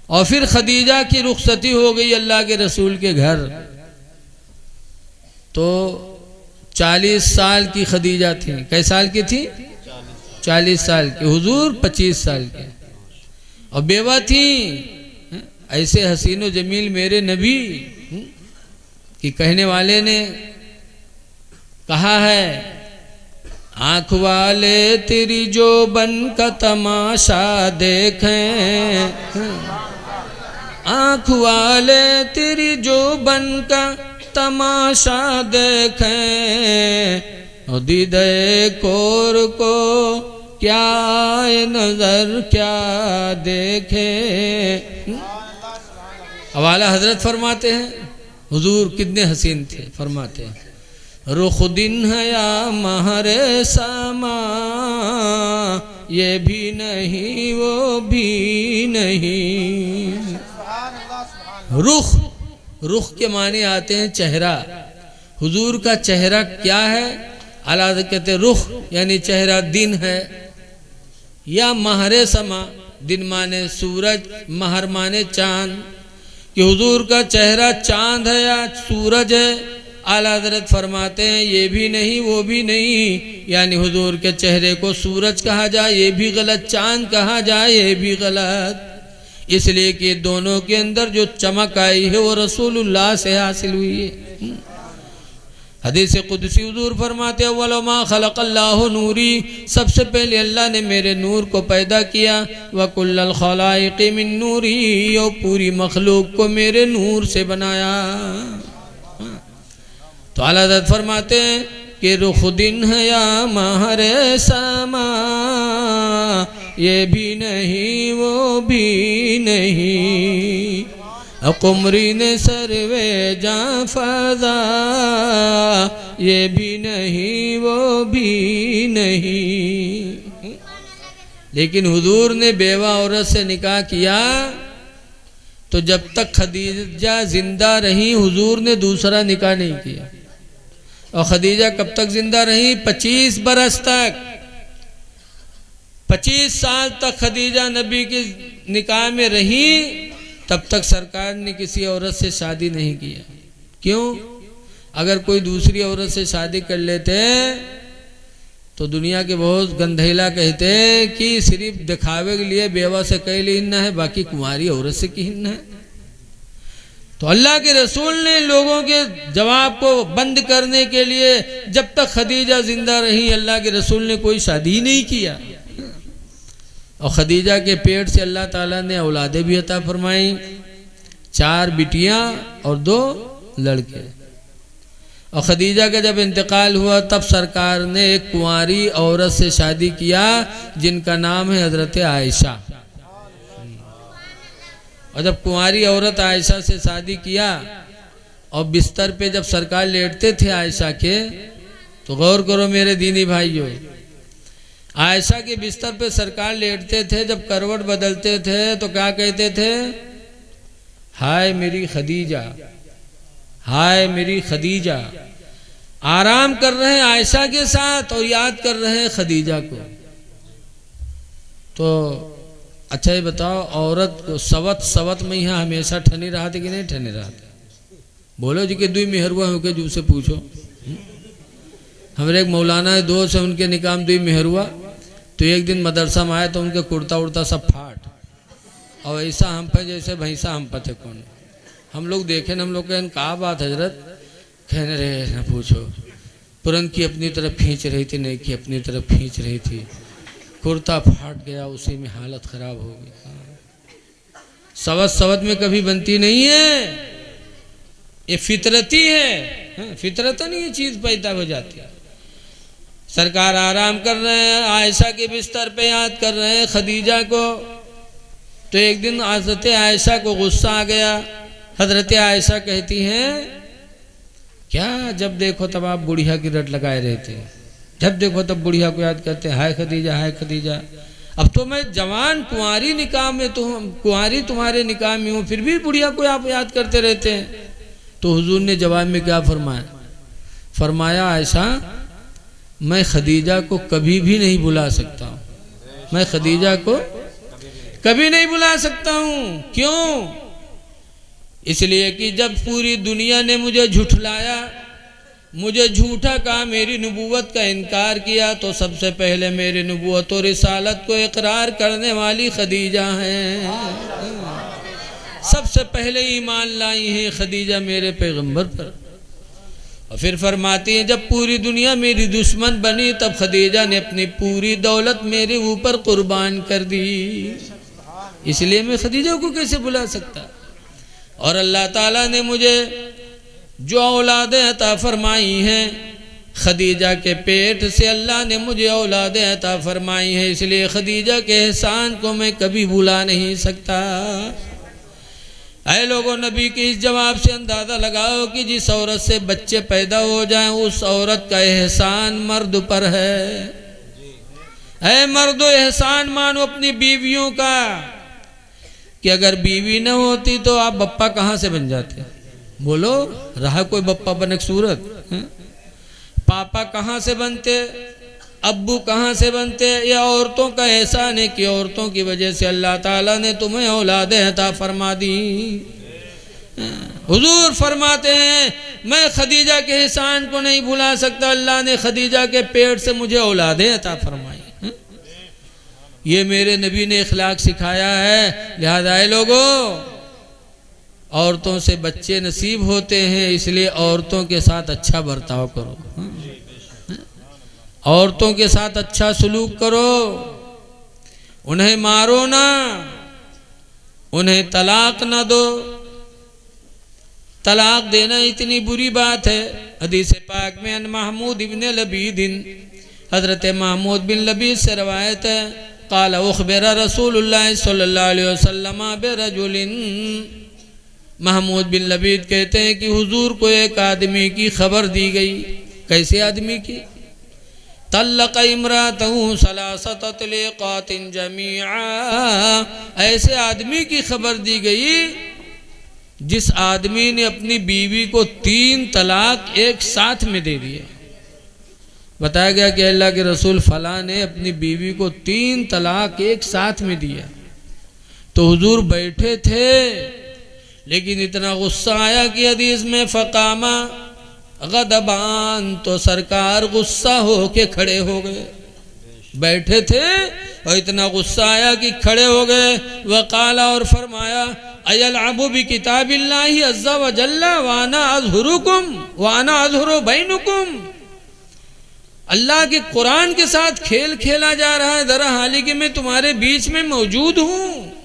और फिर खदीजा की रुखसती हो गई अल्लाह के रसूल के घर। तो 40 साल की खदीजा थी। कै साल की थी? 40 साल की। हुजूर 25 साल के और बेवा थी। ऐसे हसीनो जमील मेरे नबी कि कहने वाले ने कहा है, आँख वाले तेरी जो बन का तमाशा देखें, आँख वाले तेरी जो बन का तमाशा देखें, और दीदे कोर को क्या नजर क्या देखे। हवाला हजरत फरमाते हैं हुजूर कितने हसीन थे। फरमाते हैं रुख दिन है या महरे समा, ये भी नहीं वो भी नहीं। रुख के माने आते हैं चेहरा। हुजूर का चेहरा क्या है? आला कहते रुख यानी चेहरा दिन है, या महरे समा, दिन माने सूरज, महर माने चांद, कि हुजूर का चेहरा चांद है या सूरज है। आला हज़रत फरमाते हैं ये भी नहीं वो भी नहीं, यानी हुजूर के चेहरे को सूरज कहा जाए ये भी गलत, चांद कहा जाए ये भी गलत, इसलिए कि दोनों के अंदर जो चमक आई है वो रसूलुल्लाह से हासिल हुई है। हदीस कुदसी हुजूर फरमाते हैं वलमा खलक़ल्लाहु नूरी, सबसे पहले अल्लाह ने मेरे नूर को पैदा किया। व कुल्लल खलाइक़ि मिन नूरी, और पूरी मखलूक को मेरे नूर से बनाया। तो आला हज़रत फरमाते हैं कि रुख दिन है या महरे समा, ये भी नहीं वो भी नहीं, कुमरी ने सरवे जां फज़ा, ये भी नहीं वो भी नहीं। लेकिन हुजूर ने बेवा औरत से निकाह किया तो जब तक खदीजा जिंदा रही हुजूर ने दूसरा निकाह नहीं किया। और खदीजा कब तक जिंदा रही? 25 बरस तक। 25 साल तक खदीजा नबी के निकाह में रही, तब तक सरकार ने किसी औरत से शादी नहीं किया। क्यों? अगर कोई दूसरी औरत से शादी कर लेते तो दुनिया के बहुत गंधेला कहते कि सिर्फ दिखावे के लिए बेवा से कह लेना है, बाकी कुंवारी औरत से कहना है। तो अल्लाह के रसूल ने लोगों के जवाब को बंद करने के लिए जब तक खदीजा जिंदा रही अल्लाह के रसूल ने कोई शादी नहीं किया। और खदीजा के पेट से अल्लाह ताला ने औलादे भी अता फरमाई, 4 बिटियां और 2 लड़के। और खदीजा का जब इंतकाल हुआ तब सरकार ने एक कुंवारी औरत से शादी किया जिनका नाम है हजरत आयशा। और जब कुंवारी औरत आयशा से शादी किया और बिस्तर पे जब सरकार लेटते थे आयशा के, तो गौर करो मेरे दीनी भाइयों, आयशा के बिस्तर पे सरकार लेटते थे, जब करवट बदलते थे तो क्या कहते थे? हाय मेरी खदीजा, हाय मेरी खदीजा। आराम कर रहे हैं आयशा के साथ और याद कर रहे हैं खदीजा को। तो अच्छा ये बताओ, औरत को सवत सवत में यहाँ हमेशा ठनी रहा थे कि नहीं ठनी रहा थे? बोलो जी के दुई मेहरुआ होके जू से पूछो। हमारे एक मौलाना दोस्त है, उनके निकाह में दुई मेहरुआ, तो एक दिन मदरसा में आए तो उनके कुर्ता उड़ता सब फाट, और ऐसा हम पे जैसे भैंसा हम पे थे कौन। हम लोग देखे न, हम लोग कहें कहा बात हजरत, कहने रहे न पूछो, तुरंत की अपनी तरफ खींच रही थी, नहीं की अपनी तरफ खींच रही थी, कुर्ता फाट गया, उसी में हालत खराब हो गई। सवत सवत में कभी बनती नहीं है, ये फितरती है, फितरतन ये चीज पैदा हो जाती है। सरकार आराम कर रहे हैं, आयशा के बिस्तर पे याद कर रहे हैं खदीजा को। तो एक दिन हजरत आयशा को गुस्सा आ गया। हजरत आयशा कहती हैं, क्या जब देखो तब आप बुढ़िया की रट लगाए रहते हैं, जब देखो तब बुढ़िया को याद करते हैं, हाय खदीजा हाय खदीजा। अब तो मैं जवान कुंवारी निकाह में, तो कुंवारी तुम्हारे निकाह में हूँ, फिर भी बुढ़िया को आप याद करते रहते हैं। तो हुजूर ने जवाब में क्या फरमाया? फरमाया, आयशा मैं खदीजा को कभी भी नहीं भुला सकता हूँ, मैं खदीजा को कभी नहीं भुला सकता हूँ। क्यों? इसलिए कि जब पूरी दुनिया ने मुझे झुठलाया, मुझे झूठा कहा, मेरी नबूवत का इनकार किया, तो सबसे पहले मेरी नबूवत और रिसालत को इकरार करने वाली खदीजा हैं। सबसे पहले ईमान लाई हैं खदीजा मेरे पैगंबर पर। और फिर फरमाती हैं, जब पूरी दुनिया मेरी दुश्मन बनी, तब खदीजा ने अपनी पूरी दौलत मेरे ऊपर कुर्बान कर दी। इसलिए मैं खदीजा को कैसे भुला सकता। और अल्लाह ताला ने मुझे जो औलादें अता फरमाई हैं, खदीजा के पेट से अल्लाह ने मुझे औलादें अता फरमाई हैं, इसलिए खदीजा के एहसान को मैं कभी भुला नहीं सकता। ऐ लोगों, नबी के इस जवाब से अंदाज़ा लगाओ कि जिस औरत से बच्चे पैदा हो जाएं, उस औरत का एहसान मर्द पर है। ऐ मर्दो, एहसान मानो अपनी बीवियों का, कि अगर बीवी न होती तो आप बप्पा कहाँ से बन जाते? बोलो, रहा कोई बप्पा बने सूरत? पापा कहाँ से बनते, अब्बू कहाँ से बनते? या औरतों का एहसान है कि औरतों की वजह से अल्लाह ताला ने तुम्हें औलादें अता फरमा दी। हुजूर फरमाते हैं, मैं खदीजा के एहसान को नहीं भुला सकता, अल्लाह ने खदीजा के पेट से मुझे औलादें अता फरमाई। ये मेरे नबी ने इखलाक सिखाया है। लिहाजा लोगों, औरतों से बच्चे नसीब होते हैं, इसलिए औरतों के साथ अच्छा बर्ताव करो, औरतों के साथ अच्छा सलूक करो, उन्हें मारो ना, उन्हें तलाक ना दो। तलाक देना इतनी बुरी बात है। हदीस पाक में अन महमूद इब्न लबीदिन, हजरत महमूद बिन लबीद से रवायत है, क़ाल उख़बिरा रसूलुल्लाह सल्लल्लाहु अलैहि वसल्लम बिरजुलिन। महमूद बिन लबीद कहते हैं कि हुजूर को एक आदमी की खबर दी गई। कैसे आदमी की? तल्लक़ इम्रातहु सलासत तलीक़ातिन जमीआ, ऐसे आदमी की खबर दी गई जिस आदमी ने अपनी बीवी को 3 तलाक एक साथ में दे दिए। बताया गया कि अल्लाह के रसूल फलां ने अपनी बीवी को 3 तलाक एक साथ में दिया। तो हुजूर बैठे थे, लेकिन इतना गुस्सा आया कि हदीस में फ़कामा गदबान, तो सरकार गुस्सा हो के खड़े हो गए। बैठे थे और इतना गुस्सा आया कि खड़े हो गए। वकाला, और फरमाया, अयलअबु बि किताबिल्लाहि अज़्ज़ा व जल्ला वाना अज़हुरुकुम वाना अज़हुरु बैनुकुम। अल्लाह के कुरान के साथ खेल खेला जा रहा है, जरा हाली कि मैं तुम्हारे बीच में मौजूद हूँ।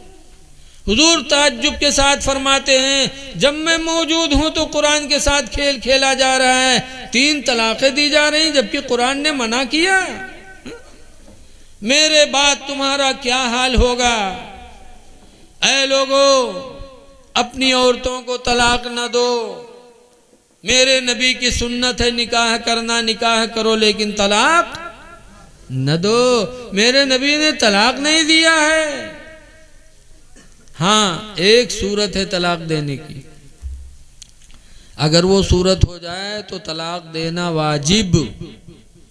हुजूर ताज्जुब के साथ फरमाते हैं, जब मैं मौजूद हूँ तो कुरान के साथ खेल खेला जा रहा है, 3 तलाक़ें दी जा रही जबकि कुरान ने मना किया। मेरे बाद तुम्हारा क्या हाल होगा? ऐ लोगों, अपनी औरतों को तलाक न दो। मेरे नबी की सुन्नत है निकाह करना, निकाह करो, लेकिन तलाक न दो। मेरे नबी ने तलाक नहीं दिया है। हाँ, एक सूरत है तलाक देने की, अगर वो सूरत हो जाए तो तलाक देना वाजिब।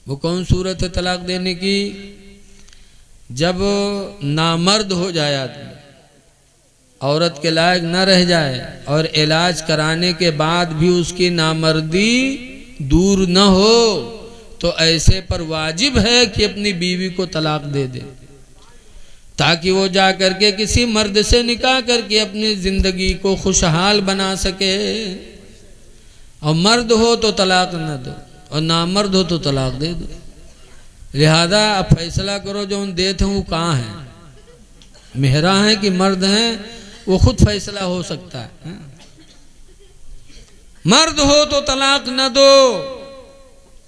वो कौन सूरत है तलाक देने की? जब नामर्द हो जाए आदमी, औरत के लायक न रह जाए और इलाज कराने के बाद भी उसकी नामर्दी दूर न हो, तो ऐसे पर वाजिब है कि अपनी बीवी को तलाक दे दे, ताकि वो जा करके किसी मर्द से निकाह करके अपनी जिंदगी को खुशहाल बना सके। और मर्द हो तो तलाक न दो, और नामर्द हो तो तलाक दे दो। लिहाजा अब फैसला करो जो उन देते हैं वो कहाँ हैं, मेहरा हैं कि मर्द हैं, वो खुद फैसला हो सकता है। मर्द हो तो तलाक न दो।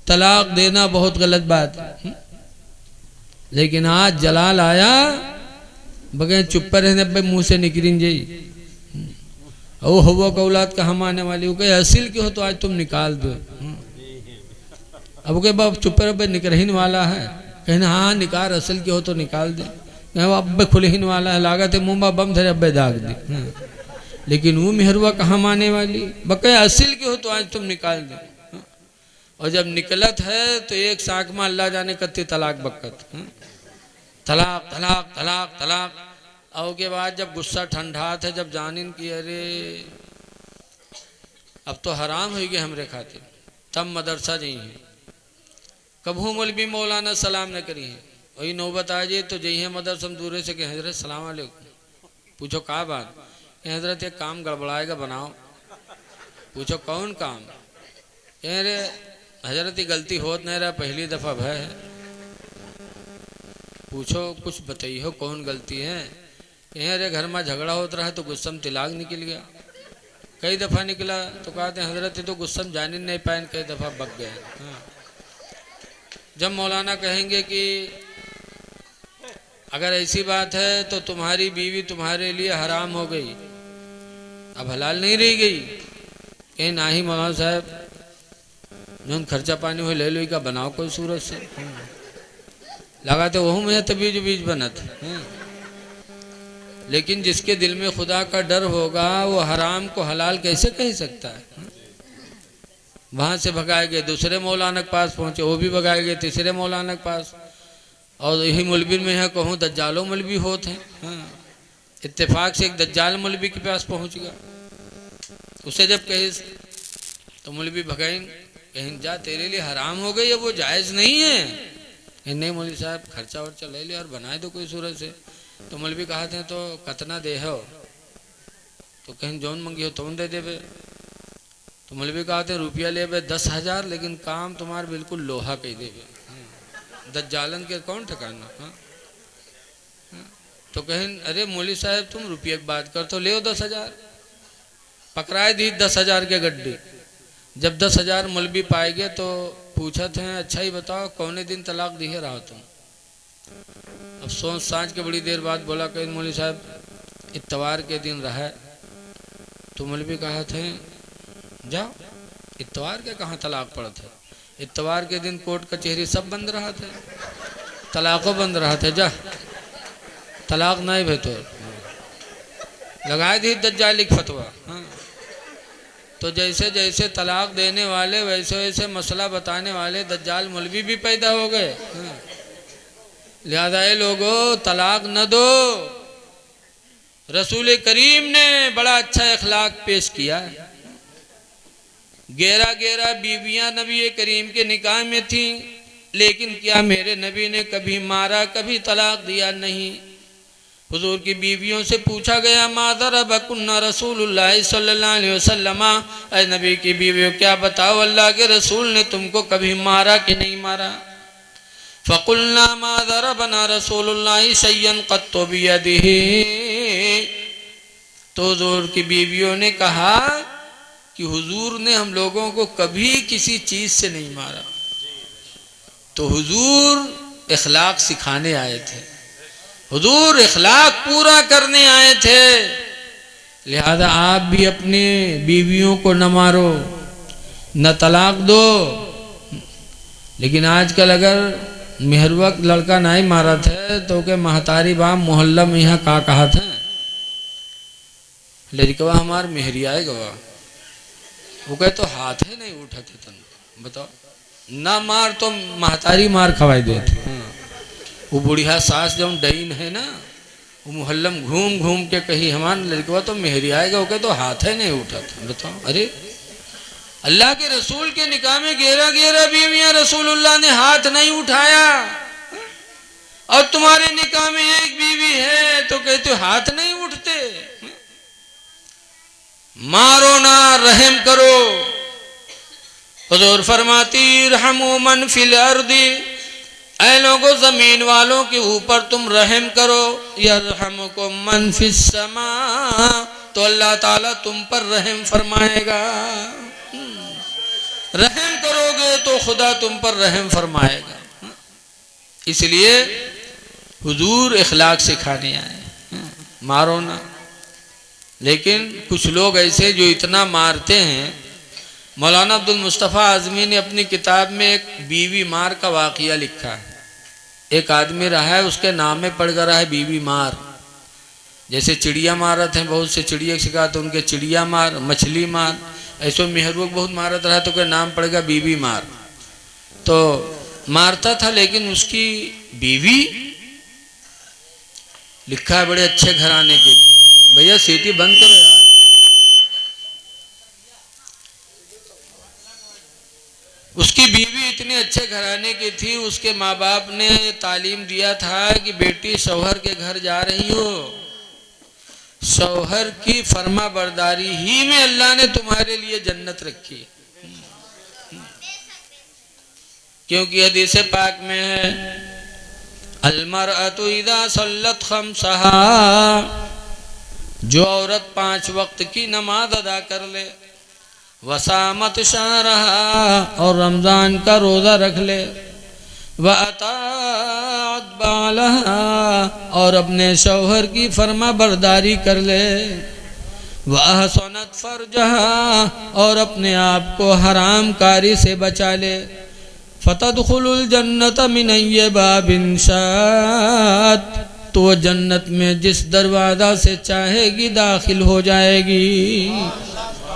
तलाक देना बहुत गलत बात है, लेकिन आज जलाल आया बगैर चुप पर रहने पे मुंह से निकलिन जाई। ओ हवा का औलाद कहाँ आने वाली, वो कहे असील की हो तो आज तुम निकाल दो। अब के बाप चुप पर निकलहीन वाला है, कहना हाँ निकाल, असल की हो तो निकाल दे। अब खुलहीन वाला है, लागत है मुंह बम धरे अब दाग दे। लेकिन वो मेहरुआ कहाँ माने वाली, बके असील की हो तो आज तुम निकाल दे। और जब निकलत है तो एक साक में अल्लाह जाने कत्ती तलाक बकत, तलाक तलाक तलाक तलाक। और के बाद जब गुस्सा ठंडात है, जब जानिन की अरे अब तो हराम हो गए हमरे खातिर, तब मदरसा जई है। कभू मौलवी मौलाना सलाम न करी है, वही नौबत आ जाए तो जई है मदरसा में दूर से कि हजरत सलाम वालेकुम। पूछो का बात, हजरत एक काम गड़बड़ाएगा बनाओ। पूछो कौन काम, कह रे हजरत ही गलती होत नहीं रहा, पहली दफ़ा भय है। पूछो कुछ बताइए कौन गलती है। कह रे घर में झगड़ा होता रहा तो गुस्सा में तिलाक निकल गया। कई दफ़ा निकला तो कहते हैं हजरत तो गुस्सा में जान ही नहीं पाए, कई दफ़ा बक गए। हाँ। जब मौलाना कहेंगे कि अगर ऐसी बात है तो तुम्हारी बीवी तुम्हारे लिए हराम हो गई, अब हलाल नहीं रह गई, कहीं ना ही मौलाना साहब जो खर्चा पानी हो ले लो का बनाओ कोई सूरत से। लगाते वह में तबीज बीज बनत। लेकिन जिसके दिल में खुदा का डर होगा वो हराम को हलाल कैसे कह सकता है। वहाँ से भगाए गए, दूसरे मौलाना के पास पहुँचे, वो भी भगाए गए तीसरे मौलाना के पास। और यही मौलवी में है कहूँ दज्जालों मौलवी होते हैं। हाँ, इत्तेफाक से एक दज्जाल मौलवी के पास पहुँच गया। उसे जब कहे तो मौलवी भगाइन, कहीं जा तेरे लिए हराम हो गई है, वो जायज़ नहीं है। नहीं मौलवी साहब खर्चा वर्चा ले लिया और बनाए दो कोई सूरत से। तो मौलवी कहते हैं तो कतना दे हो, तो कहीं जौन मंगी हो तौन दे देवे। तो मौलवी कहते हैं रुपया ले 10,000, लेकिन काम तुम्हारा बिल्कुल लोहा कह देवे, दज्जालन के कौन ठिकाना। हाँ? तो कहें अरे मौलवी साहब तुम रुपये की बात कर तो ले 10,000। पकड़ाए दी 10,000 के गड्ढे। जब 10,000 मौलवी पाए गए तो पूछा थे अच्छा ही बताओ कौने दिन तलाक दिए रहा तुम। अब सोच सांझ के बड़ी देर बाद बोला कहीं मौलवी साहब इतवार के दिन रहा। तो मौलवी कहा थे जाओ, इतवार के कहाँ तलाक पड़ा था, इतवार के दिन कोर्ट कचहरी सब बंद रहा था, तलाकों बंद रहा था, जा तलाक नहीं भे तो लगाए दी दज्जाली फतवा। हाँ। तो जैसे जैसे तलाक देने वाले वैसे वैसे मसला बताने वाले दज्जाल मौलवी भी पैदा हो गए। हाँ। लिहाजा ये लोगों तलाक न दो। रसूल करीम ने बड़ा अच्छा अखलाक पेश किया। 11 बीवियां नबी करीम के निकाह में थीं, लेकिन क्या मेरे नबी ने कभी मारा, कभी तलाक दिया नहीं। हुजूर की बीवियों से पूछा गया मादर बकुन्ना रसूलुल्लाह सल्लल्लाहु अलैहि वसल्लम, ऐ नबी की बीवियों क्या बताओ अल्लाह के रसूल ने तुमको कभी मारा कि नहीं मारा। फ़कुल्ना मादर बना रसूलुल्लाह सय्यन क़त्तु बियदिही। तो हुजूर की बीवियों ने कहा कि हुजूर ने हम लोगों को कभी किसी चीज से नहीं मारा। तो हुजूर इखलाक सिखाने आए थे, हुजूर इखलाक पूरा करने आए थे। लिहाजा आप भी अपनी बीवियों को न मारो, न तलाक दो। लेकिन आजकल अगर मेहरवक लड़का नहीं मारा थे तो के महतारी बाम मोहल्ला में यहाँ का कहा था लड़कवा हमार मेहरी आए गवा, वो कहे तो हाथ है नहीं उठाते तन, बताओ ना मार तो महतारी मार खवाई देती। वो बुढ़िया सास जब डईन है ना, वो मोहल्ला में घूम घूम के कही हमार लड़कवा तो मेहरी आएगा, वो कहे तो हाथ है नहीं उठाते। बताओ, अरे अल्लाह के रसूल के निकाह में 11 बीवियां रसूलुल्लाह ने हाथ नहीं उठाया, और तुम्हारे निकाह में एक बीवी है तो कहते हो हाथ नहीं उठते। मारो ना, रहम करो। हुजूर फरमाती रहमो मन फिल अर्दी, ऐ लोगों जमीन वालों के ऊपर तुम रहम करो, यरहमुकुम मन फिस समा, तो अल्लाह ताला तुम पर रहम फरमाएगा। रहम करोगे तो खुदा तुम पर रहम फरमाएगा। इसलिए हुजूर इखलाक सिखाने आए, मारो ना। लेकिन कुछ लोग ऐसे जो इतना मारते हैं। मौलाना अब्दुल मुस्तफ़ा आज़मी ने अपनी किताब में एक बीवी मार का वाक़िया लिखा है। एक आदमी रहा है, उसके नाम में पड़ गया है बीवी मार। जैसे चिड़िया मारत हैं, बहुत से चिड़िया सिखा तो उनके चिड़िया मार, मछली मार, ऐसो मेहरुक बहुत मारत रहा तो उसका नाम पड़ गया बीवी मार। तो मारता था, लेकिन उसकी बीवी लिखा है बड़े अच्छे घराने की थी। भैया सीटी बंद करो यार। उसकी बीवी इतने अच्छे घराने की थी, उसके माँ बाप ने तालीम दिया था कि बेटी शौहर के घर जा रही हो, शौहर की फर्मा बरदारी ही में अल्लाह ने तुम्हारे लिए जन्नत रखी। क्योंकि हदीस पाक में है, अलमरअतु इदा सल्लत खम्सहा, जो औरत 5 वक्त की नमाज अदा कर ले, वसामत शहरहा, और रमजान का रोजा रख ले, व अताअत बालहा, और अपने शौहर की फर्मा बरदारी कर ले, व अहसनत फरजहा, और अपने आप को हराम कारी से बचा ले, फतदखुलुल जन्नत मिन अय्यि बाबिन शात, तो वो जन्नत में जिस दरवाज़ा से चाहेगी दाखिल हो जाएगी।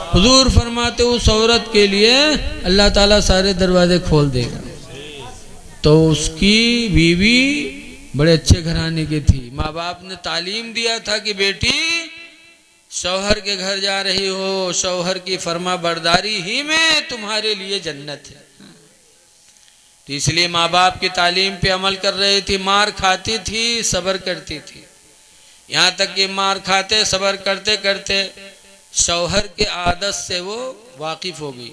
हुजूर फरमाते उस औरत के लिए अल्लाह ताला सारे दरवाजे खोल देगा। तो उसकी बीवी बड़े अच्छे घराने की थी। माँ बाप ने तालीम दिया था कि बेटी शौहर के घर जा रही हो, शौहर की फर्मा बरदारी ही में तुम्हारे लिए जन्नत है। तो इसलिए माँ बाप की तालीम पे अमल कर रही थी। मार खाती थी, सब्र करती थी, यहाँ तक कि मार खाते सब्र करते करते शौहर के आदत से वो वाकिफ हो गई।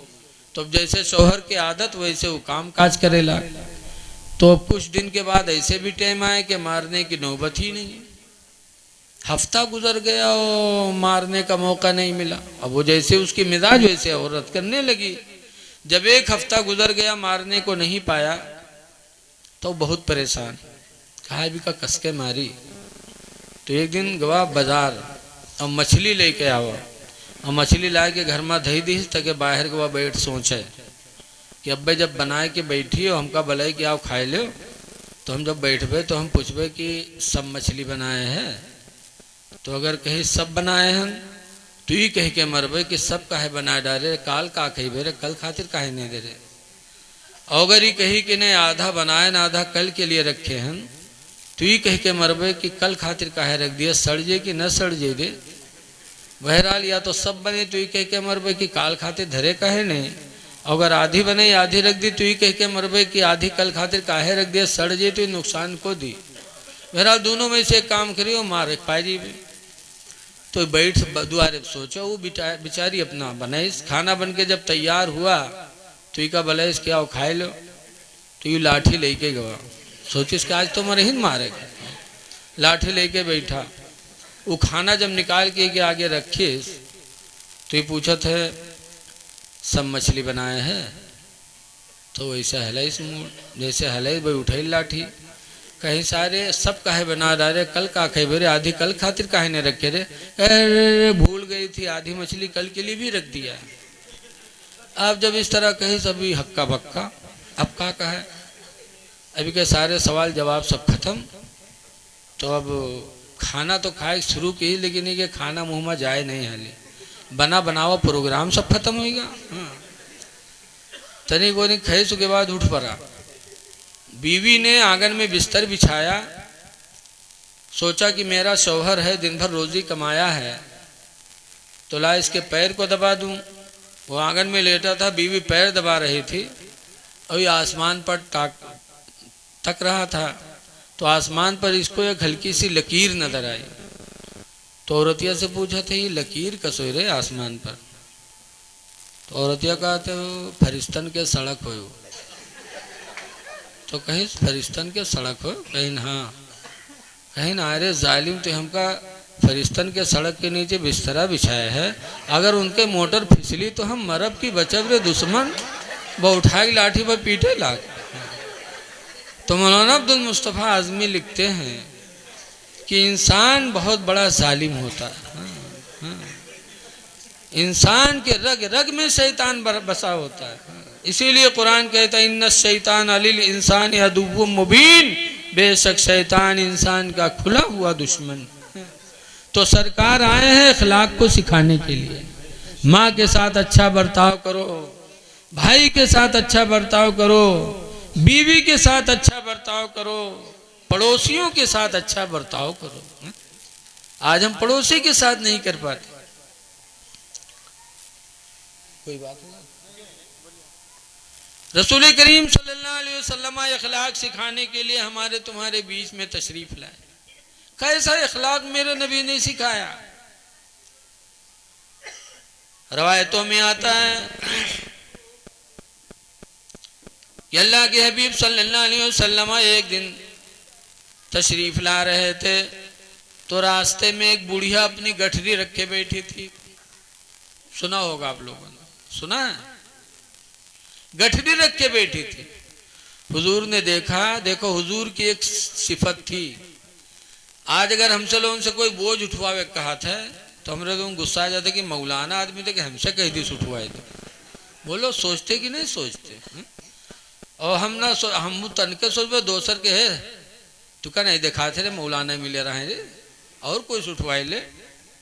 तो जैसे शौहर की आदत वैसे वो काम काज करेला। तो कुछ दिन के बाद ऐसे भी टाइम आए कि मारने की नौबत ही नहीं। हफ्ता गुजर गया और मारने का मौका नहीं मिला। अब वो जैसे उसकी मिजाज वैसे औरत करने लगी। जब 1 हफ्ता गुजर गया, मारने को नहीं पाया, तो बहुत परेशान, कहा भी का कसके मारी। तो एक दिन गवा बाजार और मछली लेके आवा, और मछली ला के घर में धई दी तक बाहर गवा बैठ सोचे कि अब्बे जब बनाए के बैठी हो हमका भले कि आओ खाए लो। तो हम जब बैठबे तो हम पूछबे कि सब मछली बनाए हैं। तो अगर कहीं सब बनाए हैं तो ही कह के मरबे कि सब काहे बना डाले, काल का कही बेरे कल खातिर काहे नहीं दे रहे। अगर ही कही कि नहीं आधा बनाए ना आधा कल के लिए रखे हैं तो ही कह के मरबे कि कल खातिर काहे रख दिया, सड़ जे कि न सड़ जे दे। बहरहाल या तो सब बने तो ही कह के मरबे कि काल खातिर धरे काहे नहीं। अगर आधी बने आधी रख दी तो ही कह के मरबे कि आधी कल खातिर काहे रख दिया, सड़ जे तो नुकसान को दी। बहरहाल दोनों में से एक काम करियो, मार पाजी में। तो बैठ दुआरे सोचो, वो बेचारी अपना बनाई खाना बन के जब तैयार हुआ तो ही का बलैस क्या वो खाए लो। तो ये लाठी लेके गवा, सोचिस कि आज तो मरे ही मारेगा। लाठी लेके बैठा, वो खाना जब निकाल के आगे रखे तो ये पूछा था सब मछली बनाए हैं। तो वैसे हलाई मुँह जैसे हलाई भाई उठाई लाठी, कहीं सारे सब काहे बना डाले, कल का खे बेरे आधी कल खातिर काहे ने रखे रे, अरे भूल गई थी आधी मछली कल के लिए भी रख दिया। अब जब इस तरह कहे सभी हक्का बक्का, अब का कहे, अभी के सारे सवाल जवाब सब खत्म। तो अब खाना तो खाए शुरू की, लेकिन ये खाना मुँह में जाए नहीं, हाली बना बनावा प्रोग्राम सब खत्म होगा। हाँ, तनी को नहीं खाए के बाद उठ पड़ा। बीवी ने आंगन में बिस्तर बिछाया, सोचा कि मेरा शौहर है, दिन भर रोजी कमाया है, तो ला इसके पैर को दबा दूं। वो आंगन में लेटा था, बीवी पैर दबा रही थी, अभी आसमान पर तक रहा था, तो आसमान पर इसको एक हल्की सी लकीर नजर आई। तो औरतिया से पूछा था ये लकीर कसोई रे आसमान पर? तो औरतिया कहा तो फरिश्तन के सड़क हो। तो कहीं फरिश्तन के सड़क हो? कहीं हाँ। कहीं ना, अरे जालिम तो हमका फरिश्तन के सड़क के नीचे बिस्तरा बिछाया है, अगर उनके मोटर फिसली तो हम मरब की बचब रे दुश्मन, वो उठाई लाठी पर पीटे लाग। तो मौलाना अब्दुल मुस्तफ़ा आज़मी लिखते हैं कि इंसान बहुत बड़ा जालिम होता है। इंसान के रग रग में शैतान बसा होता है। इसीलिए कुरान कहता है इन्ना शैतान अलिल इंसान अदुव्वुम मुबीन, बेशक शैतान इंसान का खुला हुआ दुश्मन। तो सरकार आए हैं अखलाक को सिखाने के लिए। माँ के साथ अच्छा बर्ताव करो, भाई के साथ अच्छा बर्ताव करो, बीवी के साथ अच्छा बर्ताव करो, पड़ोसियों के साथ अच्छा बर्ताव करो। आज हम पड़ोसी के साथ नहीं कर पाते। कोई बात नहीं। रसूल करीम सल्लल्लाहु अलैहि वसल्लम अखलाक सिखाने के लिए हमारे तुम्हारे बीच में तशरीफ लाए। कैसा अखलाक मेरे नबी ने सिखाया? रवायतों में आता है कि अल्लाह के हबीब सल्लल्लाहु अलैहि वसल्लम एक दिन तशरीफ ला रहे थे, तो रास्ते में एक बुढ़िया अपनी गठरी रखे बैठी थी। सुना होगा आप लोगों ने, सुना है? गठरी रख के बैठी थी। हुजूर ने देखा, देखो हुजूर की एक सिफत थी, आज अगर हमसे लोगों से कोई बोझ उठवावे कहा था तो हमरे तो गुस्सा आ जाता कि मौलाना आदमी थे कि हमसे कह दी उठवाए थे। बोलो सोचते कि नहीं सोचते? और हम ना हम तनके सोच दोसर के है तू का नहीं देखा थे रे मौलाना मिले रहे रे और कोई उठवाए ले,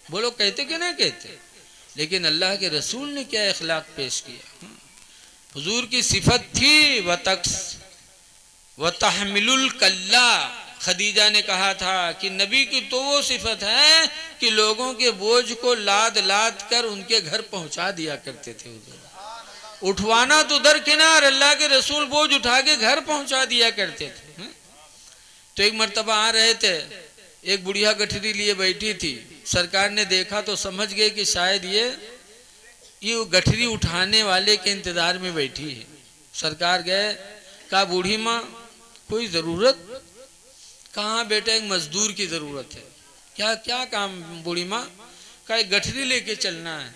बोलो कहते कि नहीं कहते? लेकिन अल्लाह के रसूल ने क्या अखलाक पेश किया। हुजूर की सिफत थी व तहमिलुल कल्ला। खदीजा ने कहा था कि नबी की तो वो सिफत है कि लोगों के बोझ को लाद लाद कर उनके घर पहुंचा दिया करते थे। हुजूर उठवाना तो दरकिनार, अल्लाह के रसूल बोझ उठा के घर पहुंचा दिया करते थे। तो एक मर्तबा आ रहे थे, एक बुढ़िया गठरी लिए बैठी थी। सरकार ने देखा तो समझ गए कि शायद ये गठरी उठाने वाले के इंतजार में बैठी है। सरकार गए, कहा बूढ़ी माँ कोई जरूरत? कहाँ बेटा एक मजदूर की जरूरत है। क्या क्या काम बूढ़ी माँ? कहा गठरी लेके चलना है।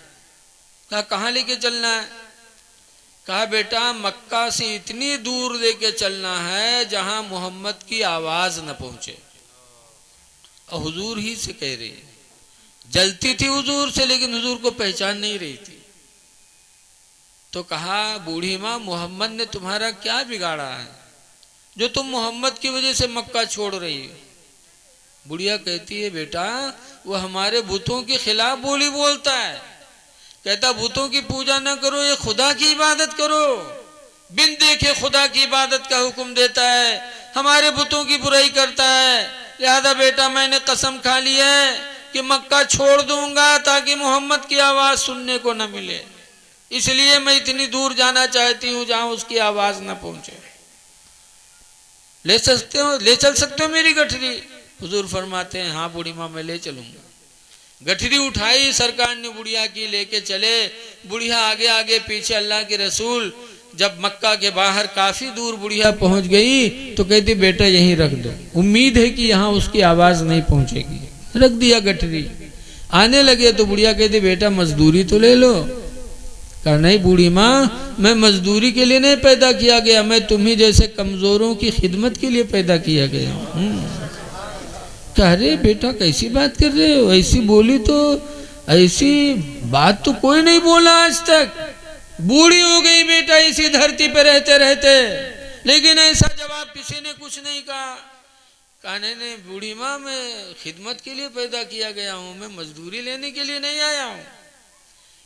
कहा कहाँ लेके चलना है? कहा बेटा मक्का से इतनी दूर लेके चलना है जहां मोहम्मद की आवाज न पहुंचे। और हुजूर ही से कह रही है, जलती थी हुजूर से लेकिन हुजूर को पहचान नहीं रही थी। तो कहा बूढ़ी माँ मोहम्मद ने तुम्हारा क्या बिगाड़ा है जो तुम मोहम्मद की वजह से मक्का छोड़ रही हो? बुढ़िया कहती है बेटा वो हमारे बुतों के खिलाफ बोली बोलता है, कहता बुतों की पूजा न करो, ये खुदा की इबादत करो। बिन देखे खुदा की इबादत का हुक्म देता है, हमारे बुतों की बुराई करता है। लिहाजा बेटा मैंने कसम खा ली है कि मक्का छोड़ दूंगा ताकि मोहम्मद की आवाज सुनने को न मिले, इसलिए मैं इतनी दूर जाना चाहती हूँ जहां उसकी आवाज न पहुंचे। ले चल सकते हो मेरी गठरी? हुजूर फरमाते हैं हाँ बूढ़ी माँ मैं ले चलूंगा। गठरी उठाई सरकार ने बुढ़िया की, लेके चले। बुढ़िया आगे आगे पीछे। अल्लाह के रसूल जब मक्का के बाहर काफी दूर बुढ़िया पहुंच गई तो कहती बेटा यहीं रख दो, उम्मीद है कि यहाँ उसकी आवाज नहीं पहुंचेगी। रख दिया गठरी। आने लगे तो बुढ़िया कहती बेटा मजदूरी तो ले लो। कहा नहीं बूढ़ी माँ, मैं मजदूरी के लिए नहीं पैदा किया गया, मैं तुम्ही जैसे कमजोरों की खिदमत के लिए पैदा किया गया हूँ। कह रहे बेटा कैसी बात कर रहे हो, ऐसी बोली तो, ऐसी बात तो कोई नहीं बोला आज तक। बूढ़ी हो गई बेटा इसी धरती पे रहते रहते, लेकिन ऐसा जवाब किसी ने कुछ नहीं कहा। कहने नहीं बूढ़ी माँ, मैं खिदमत के लिए पैदा किया गया हूँ, मैं मजदूरी लेने के लिए नहीं आया हूँ।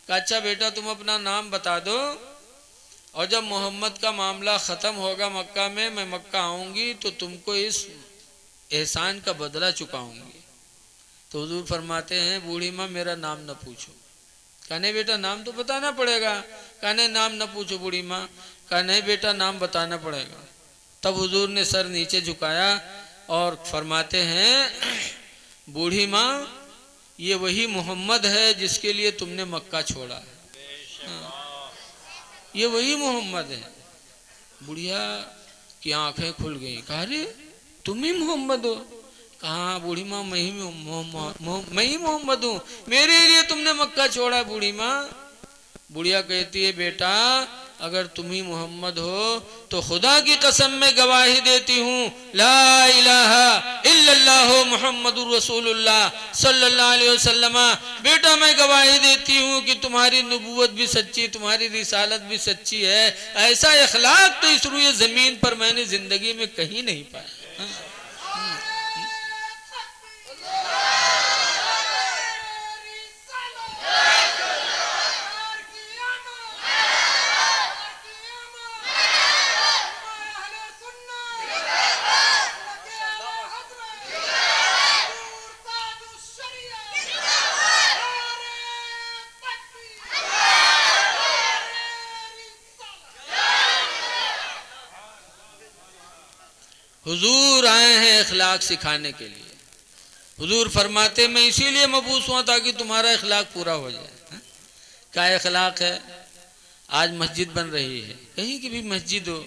कहा अच्छा बेटा तुम अपना नाम बता दो, और जब मोहम्मद का मामला ख़त्म होगा मक्का में, मैं मक्का आऊँगी तो तुमको इस एहसान का बदला चुकाऊँगी। तो हुजूर फरमाते हैं बूढ़ी माँ मेरा नाम न पूछो। कहने बेटा नाम तो बताना पड़ेगा। कहने नाम न पूछो बूढ़ी माँ। कहने बेटा नाम बताना पड़ेगा। तब हुजूर ने सर नीचे झुकाया और फरमाते हैं बूढ़ी माँ ये वही मोहम्मद है जिसके लिए तुमने मक्का छोड़ा है। हाँ, ये वही मोहम्मद है। बुढ़िया की आंखें खुल गई। कहा रे तुम ही मोहम्मद हो? कहा बूढ़ी माँ मैं ही मोहम्मद हूँ, मेरे लिए तुमने मक्का छोड़ा बूढ़ी माँ। बुढ़िया कहती है बेटा अगर तुम ही मोहम्मद हो तो खुदा की कसम में गवाही देती हूँ ला इलाहा इल्लल्लाह मुहम्मदुर रसूलुल्लाह सल्लल्लाहु अलैहि वसल्लम। बेटा मैं गवाही देती हूँ कि तुम्हारी नबूवत भी सच्ची, तुम्हारी रिसालत भी सच्ची है। ऐसा इखलाक तो इस रुए जमीन पर मैंने जिंदगी में कहीं नहीं पाया। हुजूर आए हैं इखलाक सिखाने के लिए। हुजूर फरमाते मैं इसीलिए मबूस हुआ ताकि तुम्हारा इखलाक पूरा हो जाए। क्या इखलाक है? आज मस्जिद बन रही है, कहीं की भी मस्जिद हो,